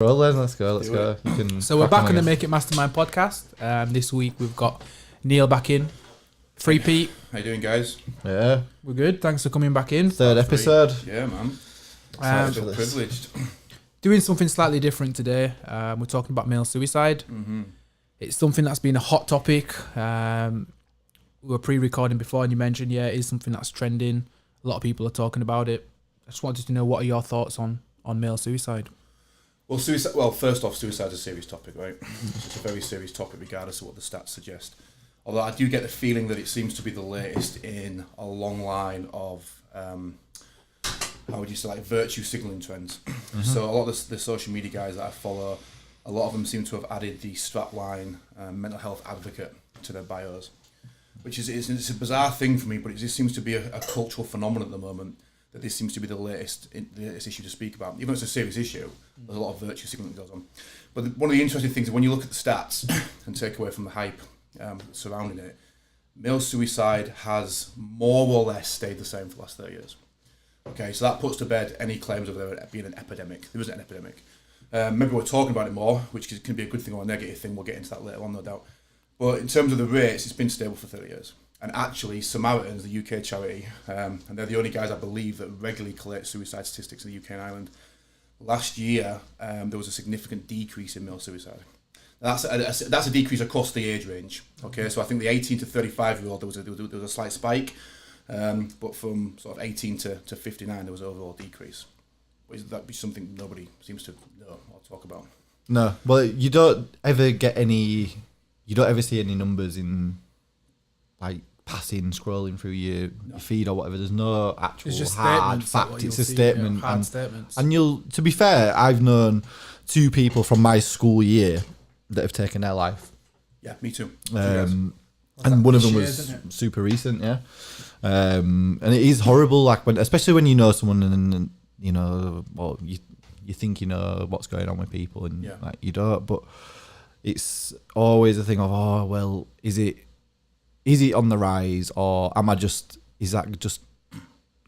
Roll then, let's go. You can. So we're back on the Make It Mastermind podcast. This week we've got Neil back in. Free Pete. How you doing, guys? Yeah, We're good. Thanks for coming back in. third episode. Yeah, man. Um, Feel privileged. Doing something slightly different today. We're talking about male suicide. Mm-hmm. It's something that's been a hot topic. We were pre-recording before and you mentioned, it is something that's trending. A lot of people are talking about it. I just wanted to know, what are your thoughts on male suicide? Well, suicide. Well, first off, suicide's a serious topic, right? It's a very serious topic, regardless of what the stats suggest. Although I do get the feeling that it seems to be the latest in a long line of, how would you say, like virtue signalling trends. Mm-hmm. So a lot of the social media guys that I follow, a lot of them seem to have added the strapline mental health advocate to their bios, which is it's a bizarre thing for me, but it just seems to be a cultural phenomenon at the moment. That this seems to be the latest issue to speak about. Even though it's a serious issue, there's a lot of virtue signaling that goes on. But one of the interesting things is when you look at the stats and take away from the hype surrounding it, male suicide has more or less stayed the same for the last 30 years. Okay, so that puts to bed any claims of there being an epidemic. There isn't an epidemic. Maybe we're talking about it more, which can be a good thing or a negative thing. We'll get into that later on, no doubt. But in terms of the rates, it's been stable for 30 years. And actually, Samaritans, the UK charity, and they're the only guys I believe that regularly collect suicide statistics in the UK and Ireland. Last year, there was a significant decrease in male suicide. That's a decrease across the age range. Okay, so I think the 18 to 35-year-old there was a slight spike, but from sort of 18 to 59 there was an overall decrease. That be something nobody seems to know or talk about? No, well, you don't ever see any numbers in like passing, scrolling through your feed or whatever. There's no actual hard fact. It's a statement. Hard statements. And to be fair, I've known 2 people from my school year that have taken their life. Yeah, me too. And one of them was super recent, yeah. And it is horrible, like especially when you know someone and you know, well, you think you know what's going on with people and like you don't, but it's always a thing of, oh well, is it on the rise, or is that just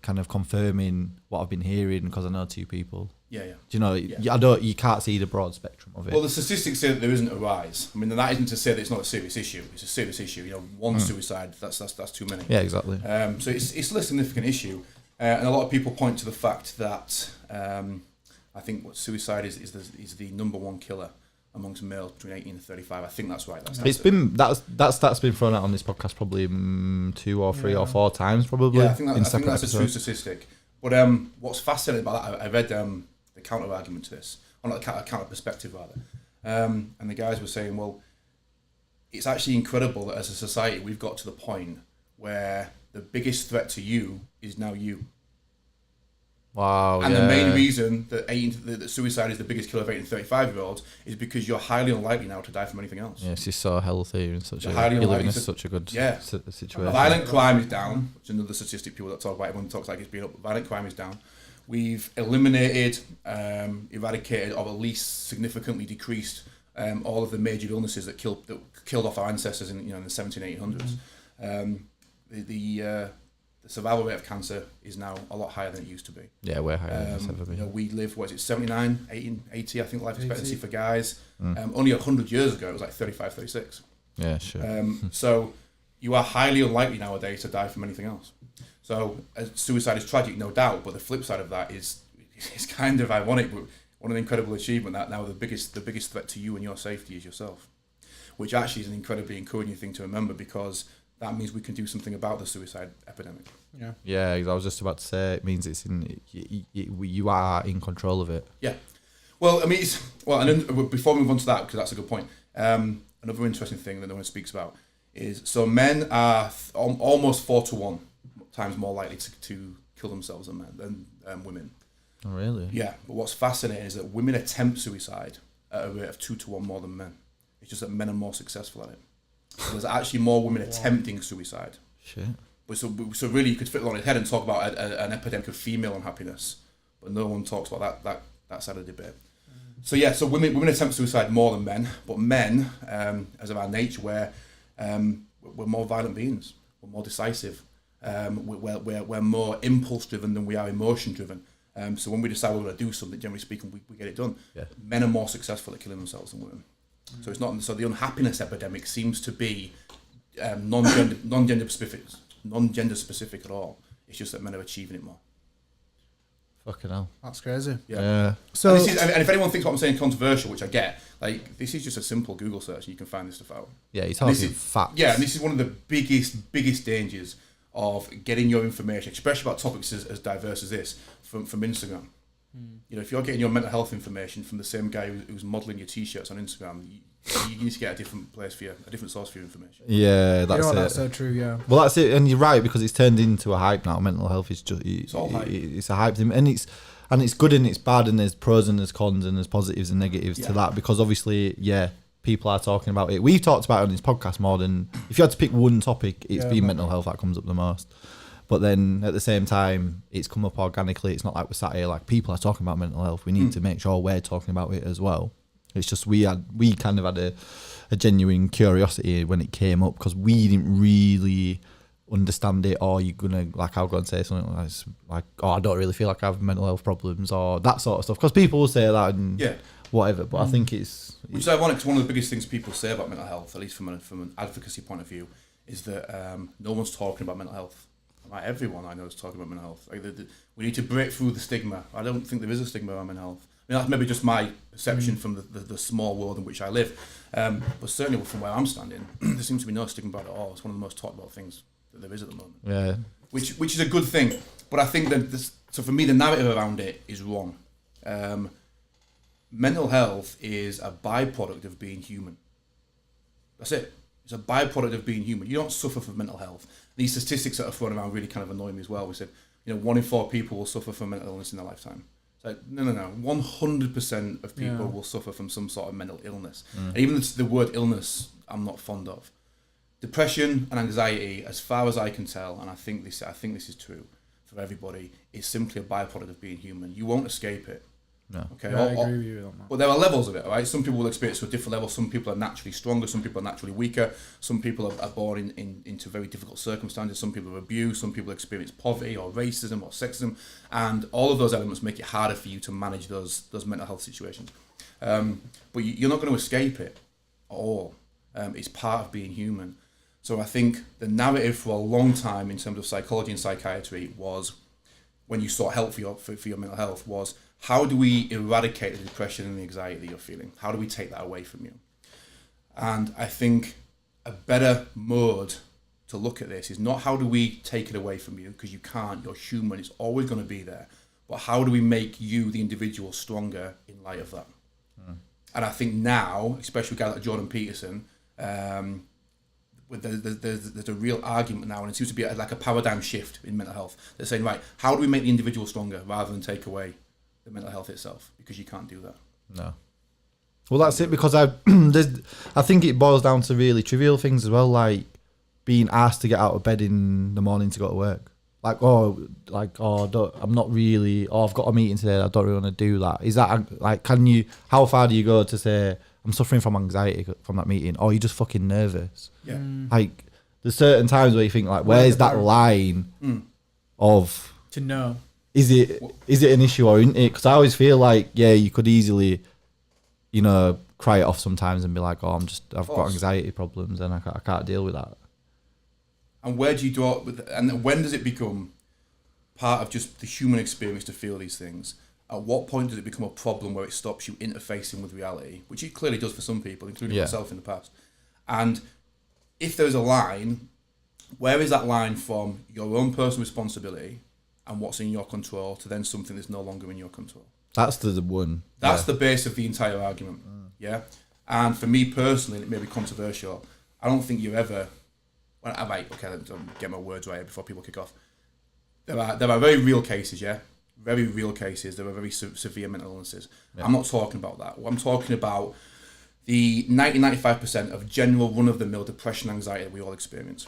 kind of confirming what I've been hearing because I know 2 people? Yeah. Do you know? Yeah. You can't see the broad spectrum of it. Well, the statistics say that there isn't a rise. I mean, that isn't to say that it's not a serious issue. It's a serious issue. You know, one suicide, that's too many. Yeah, exactly. So it's a less significant issue, and a lot of people point to the fact that I think what suicide is the number one killer amongst males between 18 and 35. I think that's right. That's been thrown out on this podcast probably 2 or 3 or 4 times probably. Yeah, I think that's a true statistic. But what's fascinating about that, I read the counter argument to this, or not a counter perspective rather, and the guys were saying, well, it's actually incredible that as a society we've got to the point where the biggest threat to you is now you. Wow. And the main reason that suicide is the biggest killer of 18 and 35-year-olds is because you're highly unlikely now to die from anything else. Yeah, she's so healthy and you're living in such a good situation. Violent crime is down, which is another statistic people that talk about. Everyone talks like it's been up. Violent crime is down. We've eliminated, eradicated, or at least significantly decreased all of the major illnesses that killed off our ancestors in the 1700s, 1800s. The survival rate of cancer is now a lot higher than it used to be. Yeah, way higher than it's ever been. We live, 79, 80, I think, life expectancy for guys. Only 100 years ago, it was like 35, 36. Yeah, sure. So you are highly unlikely nowadays to die from anything else. So suicide is tragic, no doubt, but the flip side of that is kind of ironic, but one of the incredible achievement that now the biggest threat to you and your safety is yourself, which actually is an incredibly encouraging thing to remember, because that means we can do something about the suicide epidemic. Yeah, I was just about to say, it means you are in control of it. Yeah. Well, I mean, and then before we move on to that, because that's a good point, another interesting thing that no one speaks about is, so men are almost 4 to 1 times more likely to kill themselves than women. Oh, really? Yeah, but what's fascinating is that women attempt suicide at a rate of 2 to 1 more than men. It's just that men are more successful at it. So there's actually more women attempting suicide. Shit. But so really, you could fit it on his head and talk about an epidemic of female unhappiness, but no one talks about that side of the debate. So yeah, so women attempt suicide more than men, but men, as of our nature, we're more violent beings, we're more decisive, we're more impulse driven than we are emotion driven, So when we decide we're going to do something, generally speaking, we get it done. Yeah. Men are more successful at killing themselves than women. So it's not. So the unhappiness epidemic seems to be non-gender specific at all. It's just that men are achieving it more. Fucking hell. That's crazy. Yeah. So, and if anyone thinks what I'm saying is controversial, which I get, like, this is just a simple Google search and you can find this stuff out. Yeah, he's talking facts. Yeah, and this is one of the biggest dangers of getting your information, especially about topics as diverse as this, from Instagram. You know, if you're getting your mental health information from the same guy who's modelling your t-shirts on Instagram, you need to get a different place for a different source for your information. Yeah, that's it. That's so true. Yeah. Well, that's it, and you're right, because it's turned into a hype now. Mental health is just It's all hype. It's a hype thing, and it's good and it's bad, and there's pros and there's cons and there's positives and negatives to that, because obviously, people are talking about it. We've talked about it on this podcast more than, if you had to pick one topic, it's been mental health that comes up the most. But then at the same time, it's come up organically. It's not like we're sat here like, people are talking about mental health. We need to make sure we're talking about it as well. It's just we kind of had a genuine curiosity when it came up, because we didn't really understand it. Or you're gonna, like, I'll go and say something like, oh, I don't really feel like I have mental health problems, or that sort of stuff, because people will say that and whatever. But I think which is ironic, because one of the biggest things people say about mental health, at least from an advocacy point of view, is that no one's talking about mental health. Like, everyone I know is talking about mental health. Like, we need to break through the stigma. I don't think there is a stigma around mental health. I mean, that's maybe just my perception from the small world in which I live. But certainly from where I'm standing, there seems to be no stigma about it at all. It's one of the most talked about things that there is at the moment. Yeah. Which is a good thing. But I think that so for me, the narrative around it is wrong. Mental health is a byproduct of being human. That's it. It's a byproduct of being human. You don't suffer from mental health. These statistics that are thrown around really kind of annoy me as well. We said, 1 in 4 people will suffer from mental illness in their lifetime. It's like, no. 100% of people will suffer from some sort of mental illness. And even the word illness, I'm not fond of. Depression and anxiety, as far as I can tell, and I think this is true for everybody, is simply a byproduct of being human. You won't escape it. No. Okay. Yeah, I agree with you on that. But there are levels of it, right? Some people will experience it to a different level. Some people are naturally stronger. Some people are naturally weaker. Some people are born into very difficult circumstances. Some people are abused. Some people experience poverty or racism or sexism, and all of those elements make it harder for you to manage those mental health situations. But you're not going to escape it at all. It's part of being human. So I think the narrative for a long time in terms of psychology and psychiatry was, when you sought help for your mental health, was, how do we eradicate the depression and the anxiety that you're feeling? How do we take that away from you? And I think a better mode to look at this is not how do we take it away from you, because you can't, you're human, it's always going to be there. But how do we make you, the individual, stronger in light of that? And I think now, especially with guys like Jordan Peterson, there's a real argument now, and it seems to be like a paradigm shift in mental health. They're saying, right, how do we make the individual stronger rather than take away the mental health itself, because you can't do that. No. Well, that's it, because I think it boils down to really trivial things as well, like being asked to get out of bed in the morning to go to work. I'm not really, I've got a meeting today, I don't really want to do that. Is that, like, how far do you go to say, I'm suffering from anxiety from that meeting, or you're just fucking nervous? Yeah. Like, there's certain times where you think, like, where's that line of... To know. Is it an issue or isn't it? Because I always feel like, you could easily, cry it off sometimes and be like, oh, I've got anxiety problems and I can't deal with that. And where do you draw, and when does it become part of just the human experience to feel these things? At what point does it become a problem where it stops you interfacing with reality, which it clearly does for some people, including myself in the past? And if there's a line, where is that line from your own personal responsibility and what's in your control to then something that's no longer in your control? That's the one. That's the base of the entire argument. Yeah. And for me personally, it may be controversial, I don't think you ever... Well, I might, okay, let me get my words right before people kick off. There are very real cases, very real cases. There are very severe mental illnesses. Yeah. I'm not talking about that. I'm talking about the 90-95% of general run-of-the-mill depression and anxiety that we all experience.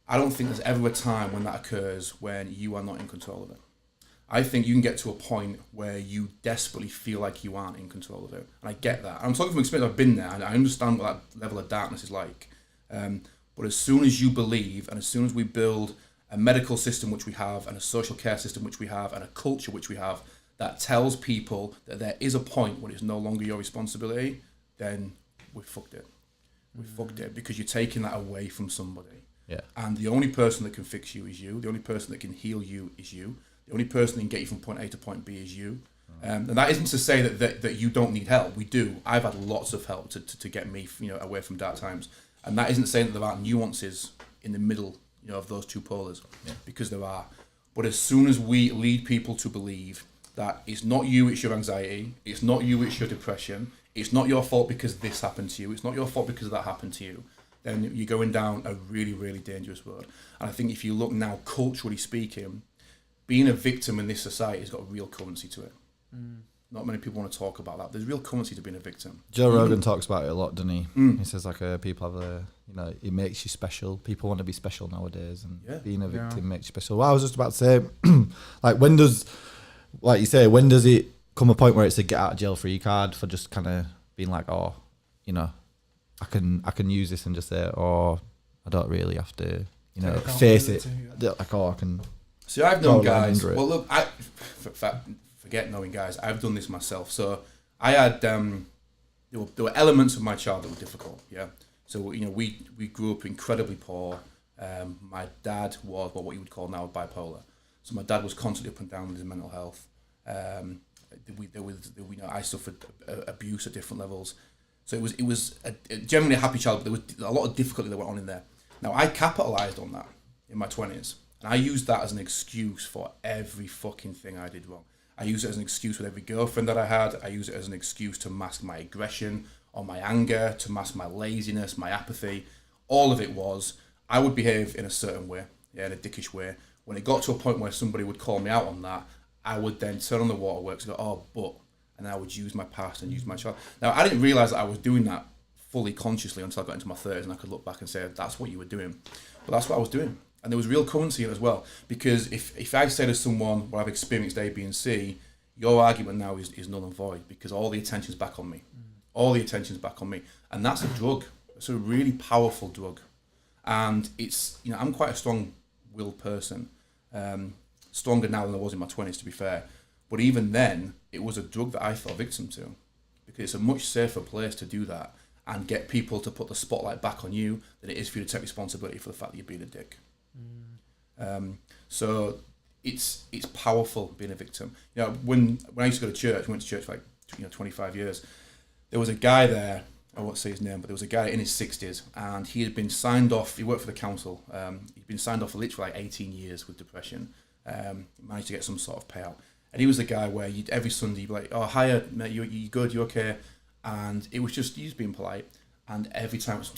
I don't think there's ever a time when that occurs when you are not in control of it. I think you can get to a point where you desperately feel like you aren't in control of it. And I get that. I'm talking from experience. I've been there. And I understand what that level of darkness is like. But as soon as you believe, and as soon as we build a medical system which we have, and a social care system which we have, and a culture which we have, that tells people that there is a point when it's no longer your responsibility, then we fucked it. We fucked it because you're taking that away from somebody. Yeah. And the only person that can fix you is you. The only person that can heal you is you. The only person that can get you from point A to point B is you. And that isn't to say that you don't need help. We do. I've had lots of help to get me, away from dark times. And that isn't saying that there aren't nuances in the middle, of those two polars, because there are. But as soon as we lead people to believe that it's not you, it's your anxiety, it's not you, it's your depression, it's not your fault because this happened to you, it's not your fault because that happened to you, then you're going down a really, really dangerous road. And I think if you look now, culturally speaking, being a victim in this society has got a real currency to it. Not many people want to talk about that. There's real currency to being a victim. Joe Rogan talks about it a lot, doesn't he? He says people have it makes you special. People want to be special nowadays, and being a victim makes you special. Well, I was just about to say, when does it come a point where it's a get out of jail free card for just kind of being like, I can use this and just say, I don't really have to, face it. I can. See, I've known guys. Well, look, forget knowing guys. I've done this myself. So I had there were elements of my childhood that were difficult. Yeah. So we grew up incredibly poor. My dad was what you would call now bipolar. So my dad was constantly up and down with his mental health. I suffered abuse at different levels. So it was generally a happy childhood. There was a lot of difficulty that went on in there. Now I capitalised on that in my 20s, and I used that as an excuse for every fucking thing I did wrong. I use it as an excuse with every girlfriend that I had. I use it as an excuse to mask my aggression or my anger, to mask my laziness, my apathy. All of it was, I would behave in a certain way, in a dickish way. When it got to a point where somebody would call me out on that, I would then turn on the waterworks and go, and I would use my past and use my child. Now, I didn't realise that I was doing that fully consciously until I got into my 30s, and I could look back and say, that's what you were doing. But that's what I was doing. And there was real currency in it as well, because if I say to someone, well, I've experienced A, B, and C, your argument now is null and void, because all the attention's back on me. All the attention's back on me. And that's a drug. It's a really powerful drug. And it's, I'm quite a strong-willed person, stronger now than I was in my 20s, to be fair. But even then, it was a drug that I fell victim to, because it's a much safer place to do that and get people to put the spotlight back on you than it is for you to take responsibility for the fact that you're being a dick. So it's powerful being a victim. When I used to go to church, I went to church for 25 years. There was a guy there, I won't say his name, but there was a guy in his 60s, and he had been signed off. He worked for the council. He'd been signed off for literally 18 years with depression. Managed to get some sort of payout. And he was the guy where every Sunday you'd be like, "Oh, hiya, mate, you good? You okay?" And it was just, he's being polite. And every time it was,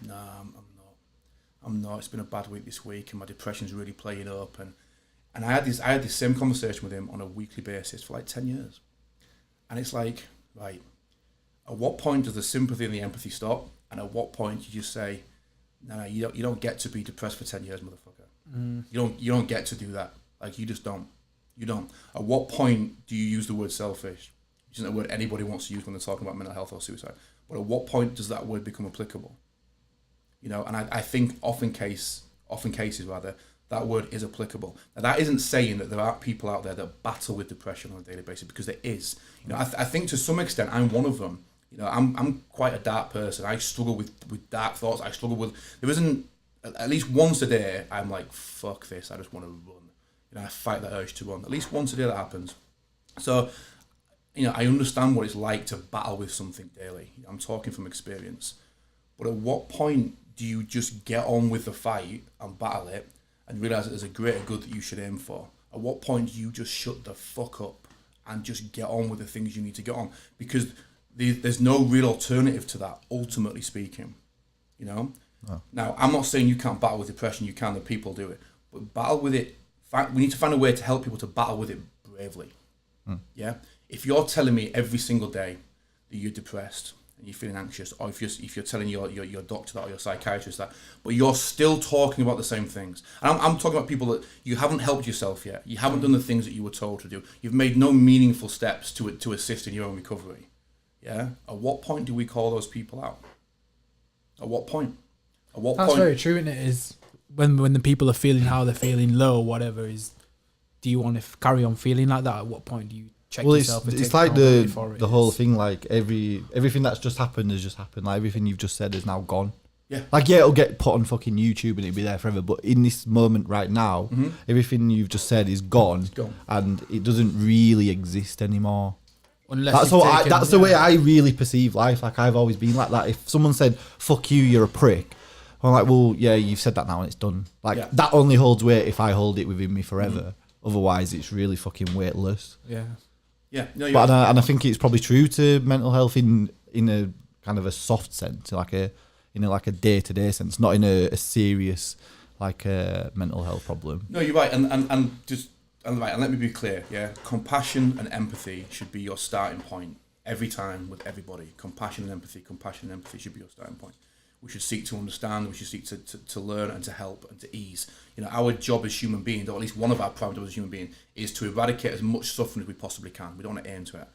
"No, I'm not. It's been a bad week this week, and my depression's really playing up." And I had this same conversation with him on a weekly basis for 10 years. And it's like, right, at what point does the sympathy and the empathy stop? And at what point you just say, no, you don't get to be depressed for 10 years, motherfucker. You don't get to do that. You just don't. You don't. At what point do you use the word selfish? Which isn't a word anybody wants to use when they're talking about mental health or suicide. But at what point does that word become applicable? And I think often cases that word is applicable. Now, that isn't saying that there aren't people out there that battle with depression on a daily basis, because there is. I think to some extent I'm one of them. I'm quite a dark person. I struggle with dark thoughts. There isn't, at least once a day, I'm like, fuck this, I just want to run. I fight that urge to run. At least once a day that happens. So, I understand what it's like to battle with something daily. I'm talking from experience. But at what point do you just get on with the fight and battle it and realise that there's a greater good that you should aim for? At what point do you just shut the fuck up and just get on with the things you need to get on? Because there's no real alternative to that, ultimately speaking. No. Now, I'm not saying you can't battle with depression. You can, the people do it. But battle with it, we need to find a way to help people to battle with it bravely. Yeah? If you're telling me every single day that you're depressed and you're feeling anxious, or if you're telling your doctor that or your psychiatrist that, but you're still talking about the same things. And I'm talking about people that you haven't helped yourself yet. You haven't done the things that you were told to do. You've made no meaningful steps to assist in your own recovery. Yeah? At what point do we call those people out? At what point? That's very true, and it is when the people are feeling how they're feeling, low or whatever, is, do you want to carry on feeling like that? At what point do you check Well, yourself. And it's take like accountability for it. the whole thing. Like everything that's just happened has just happened. Like everything you've just said is now gone. Yeah. Like it'll get put on fucking YouTube and it'll be there forever. But in this moment right now, everything you've just said is gone, and it doesn't really exist anymore. Unless That's the way I really perceive life. Like I've always been like that. If someone said "fuck you," you're a prick. I'm like, well, yeah, you've said that now and it's done. Like that only holds weight if I hold it within me forever. Otherwise, it's really fucking weightless. Yeah. Yeah. No, But and I think it's probably true to mental health in a kind of a soft sense, like a day-to-day sense, not in a serious like mental health problem. No, you're right, and let me be clear. Yeah, compassion and empathy should be your starting point every time with everybody. Compassion and empathy should be your starting point. We should seek to understand. We should seek to learn and to help and to ease. You know, our job as human beings, or at least one of our prime jobs as human beings, is to eradicate as much suffering as we possibly can. We don't want to aim to it.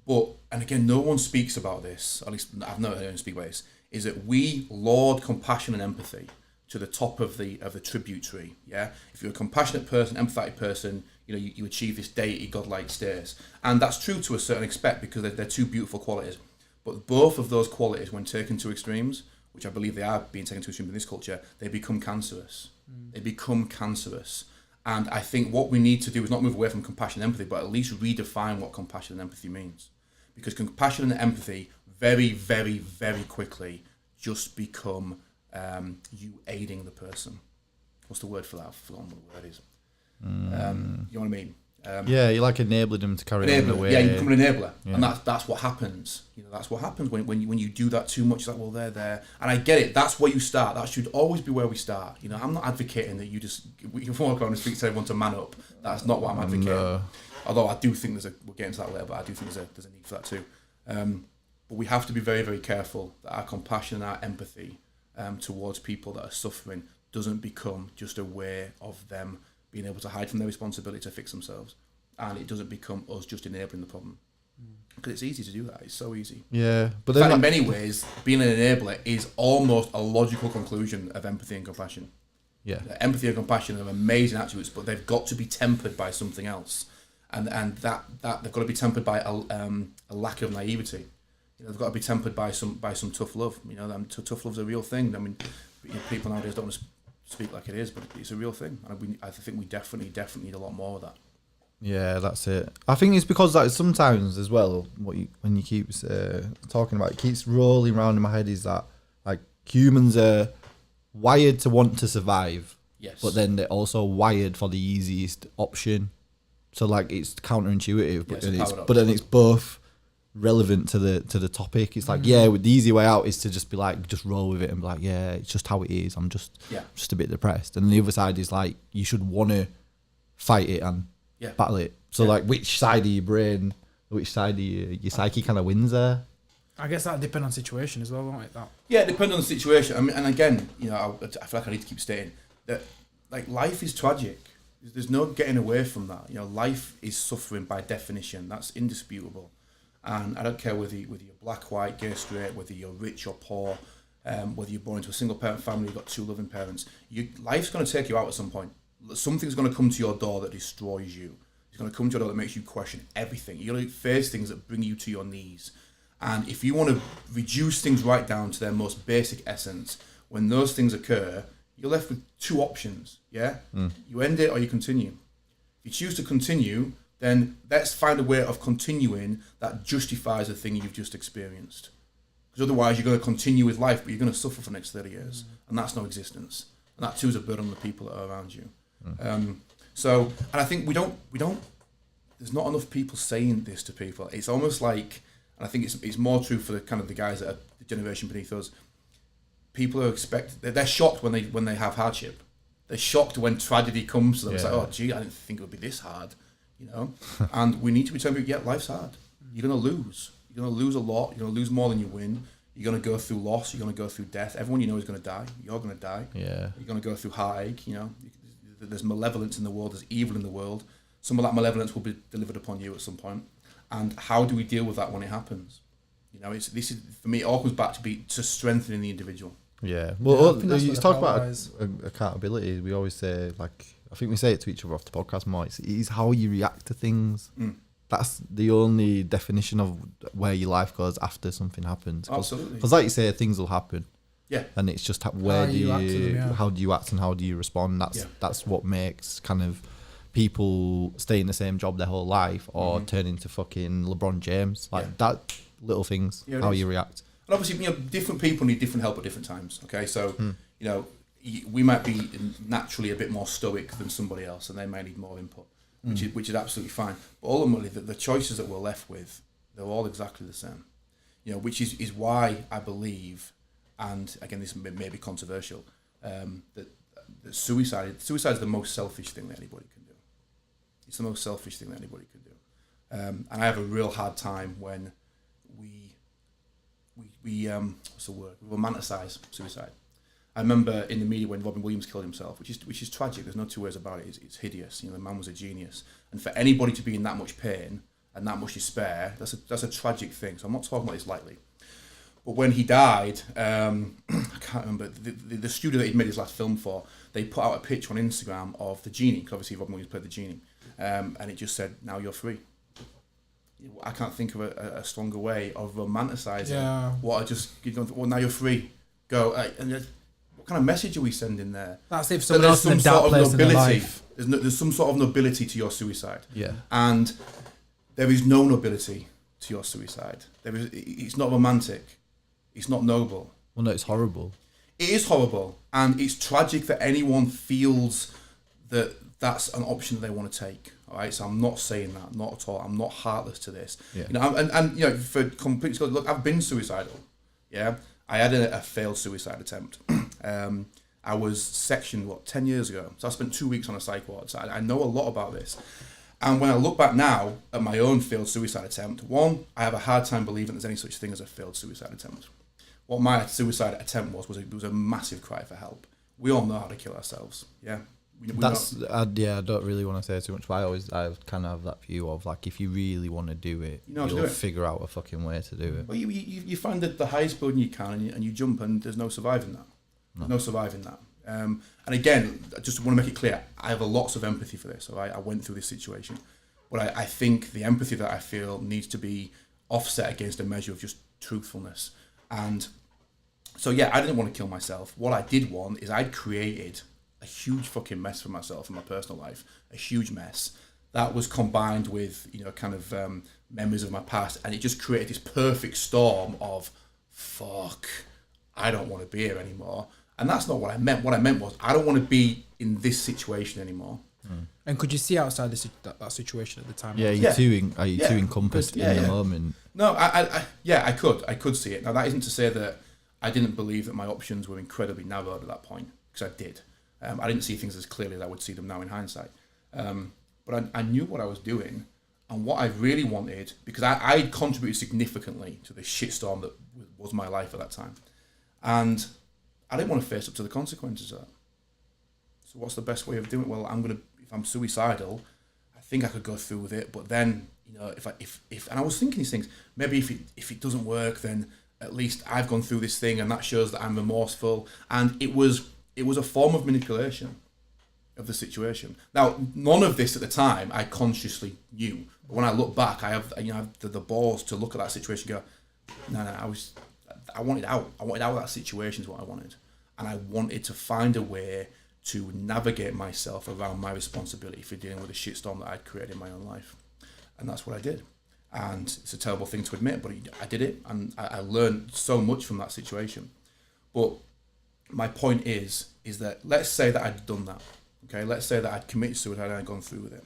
But, and again, no one speaks about this, at least I've never heard anyone speak about this, is that we laud compassion and empathy to the top of the tribute tree. Yeah, if you're a compassionate person, empathetic person, you know you achieve this deity godlike status, and that's true to a certain extent because they're two beautiful qualities. But both of those qualities, when taken to extremes, which I believe they are being taken to extremes in this culture, they become cancerous. They become cancerous. And I think what we need to do is not move away from compassion and empathy, but at least redefine what compassion and empathy means. Because compassion and empathy very, very, very quickly just become you aiding the person. What's the word for that? I've forgotten what the word is. You know what I mean? Yeah, you like enabling them to carry on the way. Yeah, you become an enabler, and that's what happens. You know, that's what happens when you do that too much. It's like, well, they're there, and I get it. That's where you start. That should always be where we start. You know, I'm not advocating that you walk around the street to everyone to man up. That's not what I'm advocating. No. Although I do think we'll get into that later, but I do think there's a need for that too. But we have to be very, very careful that our compassion and our empathy towards people that are suffering doesn't become just a way of them being able to hide from their responsibility to fix themselves, and it doesn't become us just enabling the problem, because it's easy to do that. It's so easy. Yeah, but then in many ways, being an enabler is almost a logical conclusion of empathy and compassion. Yeah, empathy and compassion are amazing attributes, but they've got to be tempered by something else, and that they've got to be tempered by a lack of naivety. You know, they've got to be tempered by some tough love. You know, tough love's a real thing. I mean, people nowadays don't want to speak like it is, but it's a real thing, and I think we definitely need a lot more of that. Yeah, that's it. I think it's because like sometimes as well, when you keep talking about, it keeps rolling around in my head is that like humans are wired to want to survive, yes, but then they're also wired for the easiest option. So like it's counterintuitive, but then it's both relevant to the topic. It's like the easy way out is to just be like, just roll with it and be like, yeah, it's just how it is. I'm just a bit depressed. And the other side is like, you should want to fight it and battle it. So like, which side of your brain, which side of your psyche kind of wins there? I guess that depends on situation as well, won't it? That. Yeah, it depends on the situation. I mean, and again, you know, I feel like I need to keep stating that like life is tragic. There's no getting away from that. You know, life is suffering by definition. That's indisputable. And I don't care whether you're black, white, gay, straight, whether you're rich or poor, whether you're born into a single parent family, you've got two loving parents. Life's going to take you out at some point. Something's going to come to your door that destroys you. It's going to come to your door that makes you question everything. You're going to face things that bring you to your knees. And if you want to reduce things right down to their most basic essence, when those things occur, you're left with two options. Yeah, you end it or you continue. If you choose to continue, then let's find a way of continuing that justifies the thing you've just experienced. Because otherwise you're going to continue with life, but you're going to suffer for the next 30 years. And that's no existence. And that too is a burden on the people that are around you. And I think we don't, there's not enough people saying this to people. It's almost like, and I think it's more true for the kind of the guys that are the generation beneath us. People are they're shocked when they have hardship. They're shocked when tragedy comes to them. It's like, oh gee, I didn't think it would be this hard. You know, and we need to be telling people, life's hard. You're going to lose. You're going to lose a lot. You're going to lose more than you win. You're going to go through loss. You're going to go through death. Everyone you know is going to die. You're going to die. Yeah. You're going to go through heartache. You know, there's malevolence in the world. There's evil in the world. Some of that malevolence will be delivered upon you at some point. And how do we deal with that when it happens? You know, this is for me. It all comes back to strengthening the individual. Yeah. Well, you talk about accountability. We always say, like, I think we say it to each other off the podcast more. It's how you react to things. that's the only definition of where your life goes after something happens. Absolutely. Because like you say, things will happen. Yeah. And it's just how do you act to them, yeah. how do you act and how do you respond? That's what makes kind of people stay in the same job their whole life or turn into fucking LeBron James. Like that little things, how you react. And obviously, different people need different help at different times. Okay, so we might be naturally a bit more stoic than somebody else, and they may need more input, which is absolutely fine. But ultimately, the choices that we're left with, they're all exactly the same. Which is why I believe, and again, this may be controversial, that suicide is the most selfish thing that anybody can do. It's the most selfish thing that anybody can do, and I have a real hard time when we what's the word? We romanticize suicide. I remember in the media when Robin Williams killed himself, which is tragic. There's no two ways about it. It's hideous. The man was a genius, and for anybody to be in that much pain and that much despair, that's a tragic thing. So I'm not talking about this lightly. But when he died, I can't remember the studio that he'd made his last film for. They put out a picture on Instagram of the genie, because obviously Robin Williams played the genie, and it just said, "Now you're free." I can't think of a stronger way of romanticising what I just. Well, now you're free. Go. And what kind of message are we sending there? That's if someone else in that place in their life. There's some sort of nobility to your suicide. Yeah. And there is no nobility to your suicide. It's not romantic. It's not noble. Well, no, it's horrible. It is horrible, and it's tragic that anyone feels that that's an option that they want to take. All right, so I'm not saying that, not at all. I'm not heartless to this. Yeah. And for complete, look, I've been suicidal. Yeah, I had a failed suicide attempt. I was sectioned 10 years ago, so I spent 2 weeks on a psych ward. So I know a lot about this. And when I look back now at my own failed suicide attempt, one, I have a hard time believing there's any such thing as a failed suicide attempt. What my suicide attempt was a massive cry for help. We all know how to kill ourselves. Yeah. I don't really want to say too much, but I kind of have that view of like, if you really want to do it, you'll figure out a fucking way to do it. Well, you find the highest building you can, and you jump, and there's no surviving that. No surviving that. And again, I just want to make it clear, I have lots of empathy for this. All right, I went through this situation, but I think the empathy that I feel needs to be offset against a measure of just truthfulness. And so I didn't want to kill myself. What I did want is I'd created a huge fucking mess for myself in my personal life, a huge mess that was combined with memories of my past, and it just created this perfect storm of fuck, I don't want to be here anymore. And that's not what I meant. What I meant was I don't want to be in this situation anymore. And could you see outside that situation at the time? Yeah, are you too encompassed in the moment? No, I could see it. Now that isn't to say that I didn't believe that my options were incredibly narrowed at that point, because I did. I didn't see things as clearly as I would see them now in hindsight. But I knew what I was doing, and what I really wanted, because I contributed significantly to the shitstorm that was my life at that time. And I didn't want to face up to the consequences of that. So what's the best way of doing it? Well, if I'm suicidal, I think I could go through with it, but then, if and I was thinking these things, maybe if it doesn't work, then at least I've gone through this thing, and that shows that I'm remorseful. And it was a form of manipulation of the situation. Now, none of this at the time I consciously knew. But when I look back, I have the balls to look at that situation and go, no, I wanted out. I wanted out of that situation is what I wanted. And I wanted to find a way to navigate myself around my responsibility for dealing with the shitstorm that I'd created in my own life. And that's what I did. And it's a terrible thing to admit, but I did it, and I learned so much from that situation. But my point is that let's say that I'd done that. Okay, let's say that I'd committed suicide and I'd gone through with it.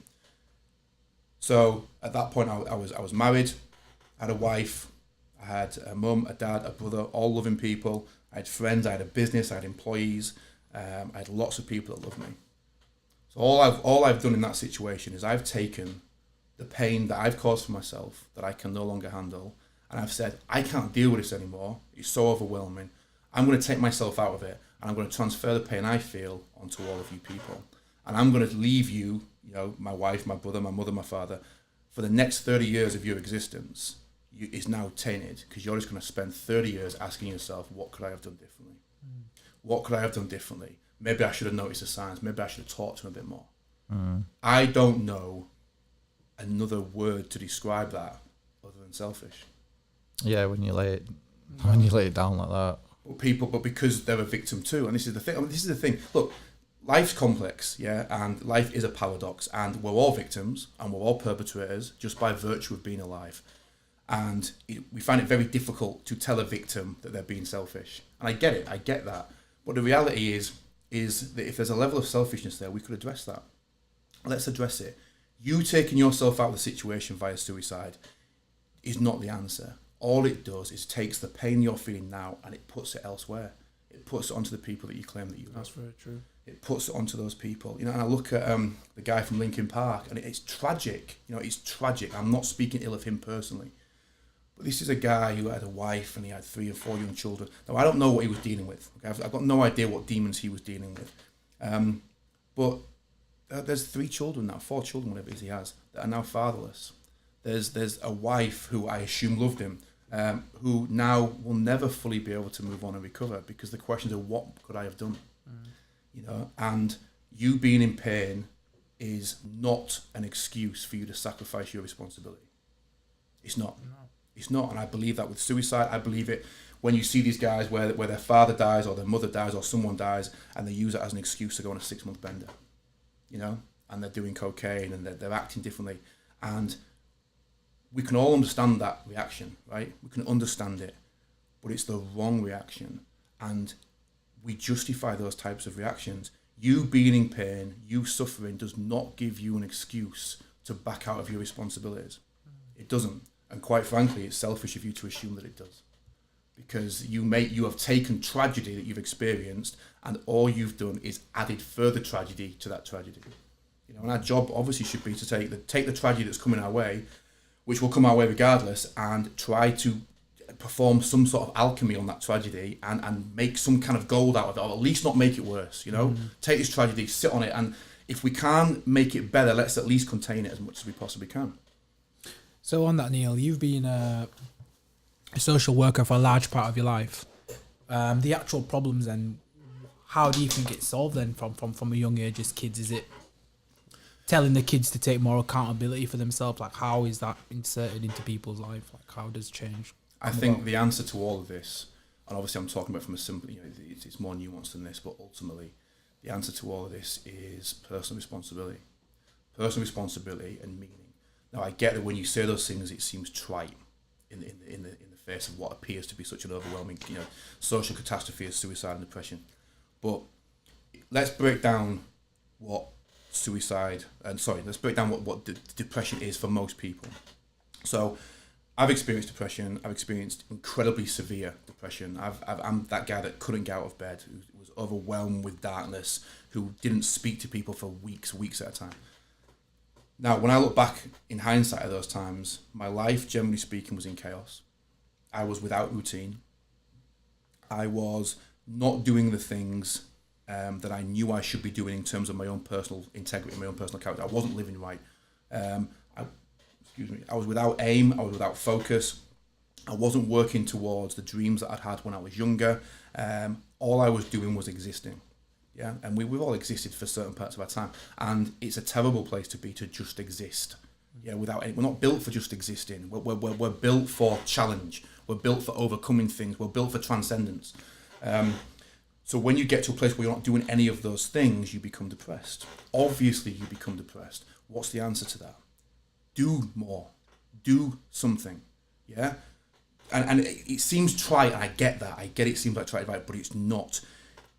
So at that point, I was married, I had a wife, I had a mum, a dad, a brother, all loving people. I had friends, I had a business, I had employees, I had lots of people that loved me. So all I've done in that situation is I've taken the pain that I've caused for myself that I can no longer handle, and I've said, I can't deal with this anymore. It's so overwhelming. I'm going to take myself out of it, and I'm going to transfer the pain I feel onto all of you people. And I'm going to leave you, my wife, my brother, my mother, my father, for the next 30 years of your existence is now tainted, because you're just going to spend 30 years asking yourself, what could I have done differently? What could I have done differently? Maybe I should have noticed the signs. Maybe I should have talked to him a bit more. I don't know another word to describe that other than selfish. Yeah, when you lay it down like that. But because they're a victim too, and this is the thing. Look, life's complex, yeah, and life is a paradox, and we're all victims and we're all perpetrators just by virtue of being alive. And we find it very difficult to tell a victim that they're being selfish. And I get that. But the reality is that if there's a level of selfishness there, we could address that. Let's address it. You taking yourself out of the situation via suicide is not the answer. All it does is takes the pain you're feeling now and it puts it elsewhere. It puts it onto the people that you claim that you love. That's very true. It puts it onto those people. You know, and I look at the guy from Linkin Park, and it's tragic. You know, it's tragic. I'm not speaking ill of him personally. But this is a guy who had a wife and he had 3 or 4 young children. Now, I don't know what he was dealing with. Okay? I've got no idea what demons he was dealing with. But there's 3 children now, 4 children, whatever it is he has, that are now fatherless. There's a wife who I assume loved him, who now will never fully be able to move on and recover, because the questions are, what could I have done? You know, and you being in pain is not an excuse for you to sacrifice your responsibility. It's not. No. It's not, and I believe that with suicide. I believe it when you see these guys where their father dies or their mother dies or someone dies, and they use it as an excuse to go on a 6-month bender, you know, and they're doing cocaine and they're acting differently. And we can all understand that reaction, right? We can understand it, but it's the wrong reaction, and we justify those types of reactions. You being in pain, you suffering, does not give you an excuse to back out of your responsibilities. It doesn't. And quite frankly, it's selfish of you to assume that it does, because you have taken tragedy that you've experienced, and all you've done is added further tragedy to that tragedy. You know, and our job obviously should be to take the tragedy that's coming our way, which will come our way regardless, and try to perform some sort of alchemy on that tragedy and make some kind of gold out of it, or at least not make it worse. You know, take this tragedy, sit on it, and if we can't make it better, let's at least contain it as much as we possibly can. So on that, Neil, you've been a social worker for a large part of your life. The actual problems, then, how do you think it's solved then from a young age as kids? Is it telling the kids to take more accountability for themselves? Like, how is that inserted into people's life? Like, how does change? I think the answer to all of this, and obviously I'm talking about from a simple, you know, it's more nuanced than this, but ultimately the answer to all of this is personal responsibility and meaning. Now, I get that when you say those things, it seems trite in the face of what appears to be such an overwhelming, you know, social catastrophe as suicide and depression. But let's break down what depression is for most people. So, I've experienced depression. I've experienced incredibly severe depression. I'm that guy that couldn't get out of bed, who was overwhelmed with darkness, who didn't speak to people for weeks at a time. Now, when I look back in hindsight at those times, my life, generally speaking, was in chaos. I was without routine. I was not doing the things that I knew I should be doing in terms of my own personal integrity, my own personal character. I wasn't living right. I was without aim. I was without focus. I wasn't working towards the dreams that I'd had when I was younger. All I was doing was existing. Yeah, and we've all existed for certain parts of our time, and it's a terrible place to be, to just exist. Yeah, without any, we're not built for just existing. We're built for challenge. We're built for overcoming things. We're built for transcendence. So when you get to a place where you're not doing any of those things, you become depressed. Obviously, you become depressed. What's the answer to that? Do more. Do something. Yeah, and it seems trite, and I get that. I get it seems like trite, but it's not.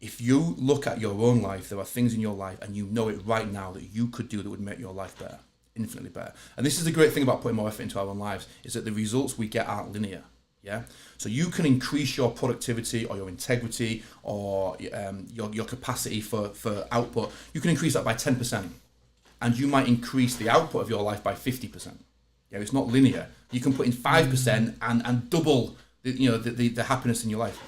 If you look at your own life, there are things in your life, and you know it right now, that you could do that would make your life better, infinitely better. And this is the great thing about putting more effort into our own lives, is that the results we get aren't linear. Yeah, so you can increase your productivity or your integrity or your capacity for output. You can increase that by 10%, and you might increase the output of your life by 50%. Yeah, it's not linear. You can put in 5% and double the happiness in your life.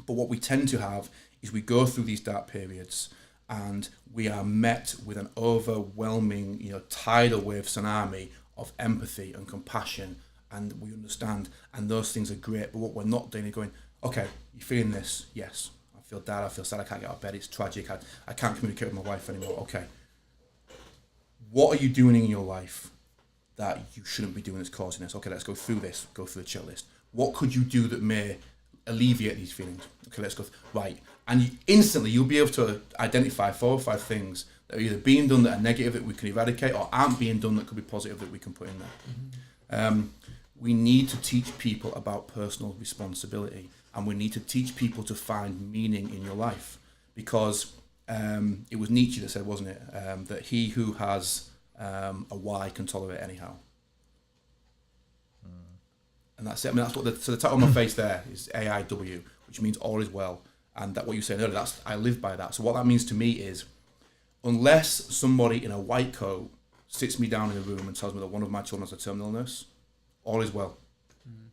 But what we tend to have is we go through these dark periods and we are met with an overwhelming, tidal wave tsunami of empathy and compassion, and we understand, and those things are great. But what we're not doing is going, okay, you're feeling this? Yes. I feel sad, I can't get out of bed, it's tragic, I can't communicate with my wife anymore. Okay. what are you doing in your life that you shouldn't be doing that's causing this? Okay, let's go through this, go through the checklist. What could you do that may alleviate these feelings? Okay, let's go. Right. And instantly you'll be able to identify 4 or 5 things that are either being done that are negative that we can eradicate or aren't being done that could be positive that we can put in there. We need to teach people about personal responsibility, and we need to teach people to find meaning in your life, because it was Nietzsche that said, wasn't it, that he who has a why can tolerate anyhow. And that's it. I mean, that's what so the title on my face there is AIW, which means all is well. And that what you said earlier, I live by that. So what that means to me is, unless somebody in a white coat sits me down in a room and tells me that one of my children has a terminal illness, all is well.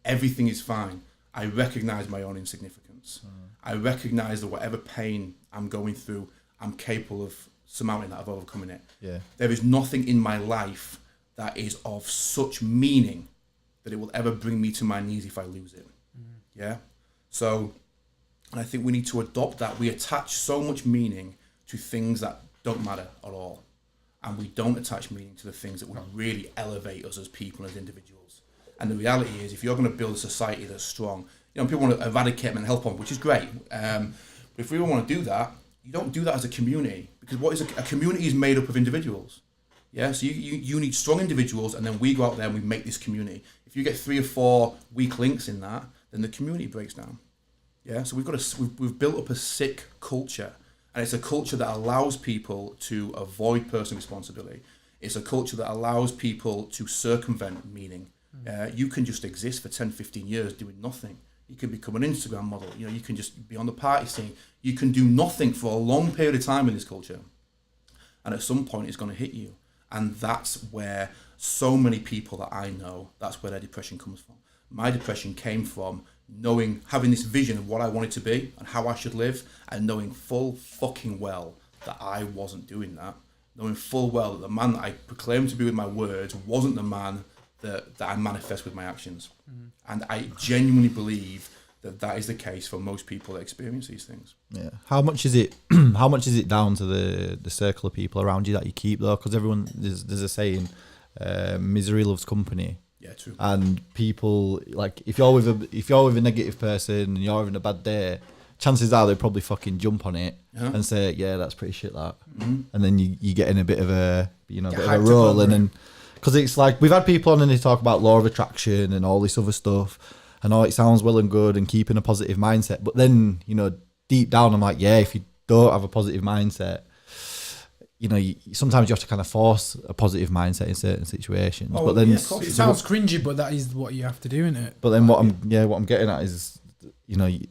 Everything is fine. I recognize my own insignificance. I recognize that whatever pain I'm going through, I'm capable of surmounting that, of overcoming it. Yeah. There is nothing in my life that is of such meaning that it will ever bring me to my knees if I lose it. Yeah? So, and I think we need to adopt that. We attach so much meaning to things that don't matter at all. And we don't attach meaning to the things that would really elevate us as people, as individuals. And the reality is, if you're going to build a society that's strong, people want to eradicate mental health problems, which is great. But if we want to do that, you don't do that as a community, because what is a community is made up of individuals. Yeah, so you need strong individuals, and then we go out there and we make this community. If you get 3 or 4 weak links in that, then the community breaks down. Yeah, so we've built up a sick culture, and it's a culture that allows people to avoid personal responsibility. It's a culture that allows people to circumvent meaning. You can just exist for 10, 15 years doing nothing. You can become an Instagram model. You can just be on the party scene. You can do nothing for a long period of time in this culture. And at some point, it's going to hit you. And that's where so many people that I know, that's where their depression comes from. My depression came from having this vision of what I wanted to be and how I should live, and knowing full fucking well that I wasn't doing that. Knowing full well that the man that I proclaimed to be with my words wasn't the man that I manifest with my actions. And I genuinely believe that is the case for most people that experience these things. Yeah. How much is it down to the circle of people around you that you keep, though? Because everyone, there's a saying, misery loves company. Yeah, true. And people, like, if you're with a negative person and you're having a bad day, chances are they probably fucking jump on it and say, yeah, that's pretty shit, that. And then you get in a bit of a roll, and then, because it's like, we've had people on and they talk about law of attraction and all this other stuff, and it sounds well and good and keeping a positive mindset, but then, deep down I'm like, yeah, if you don't have a positive mindset, sometimes you have to kind of force a positive mindset in certain situations. But then it sounds cringy, but that is what you have to do, isn't it? But then what I'm getting at is,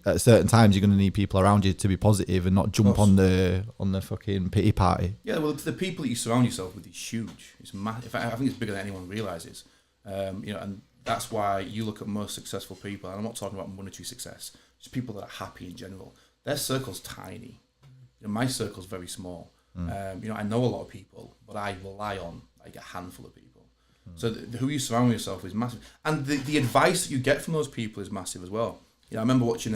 at certain times you're going to need people around you to be positive and not jump on the fucking pity party. Yeah, well, the people that you surround yourself with is huge. It's massive. I think it's bigger than anyone realizes. And that's why you look at most successful people, and I'm not talking about monetary success, just people that are happy in general. Their circle's tiny. My circle's very small. I know a lot of people, but I rely on like a handful of people. So who you surround yourself with is massive, and the advice that you get from those people is massive as well. I remember watching.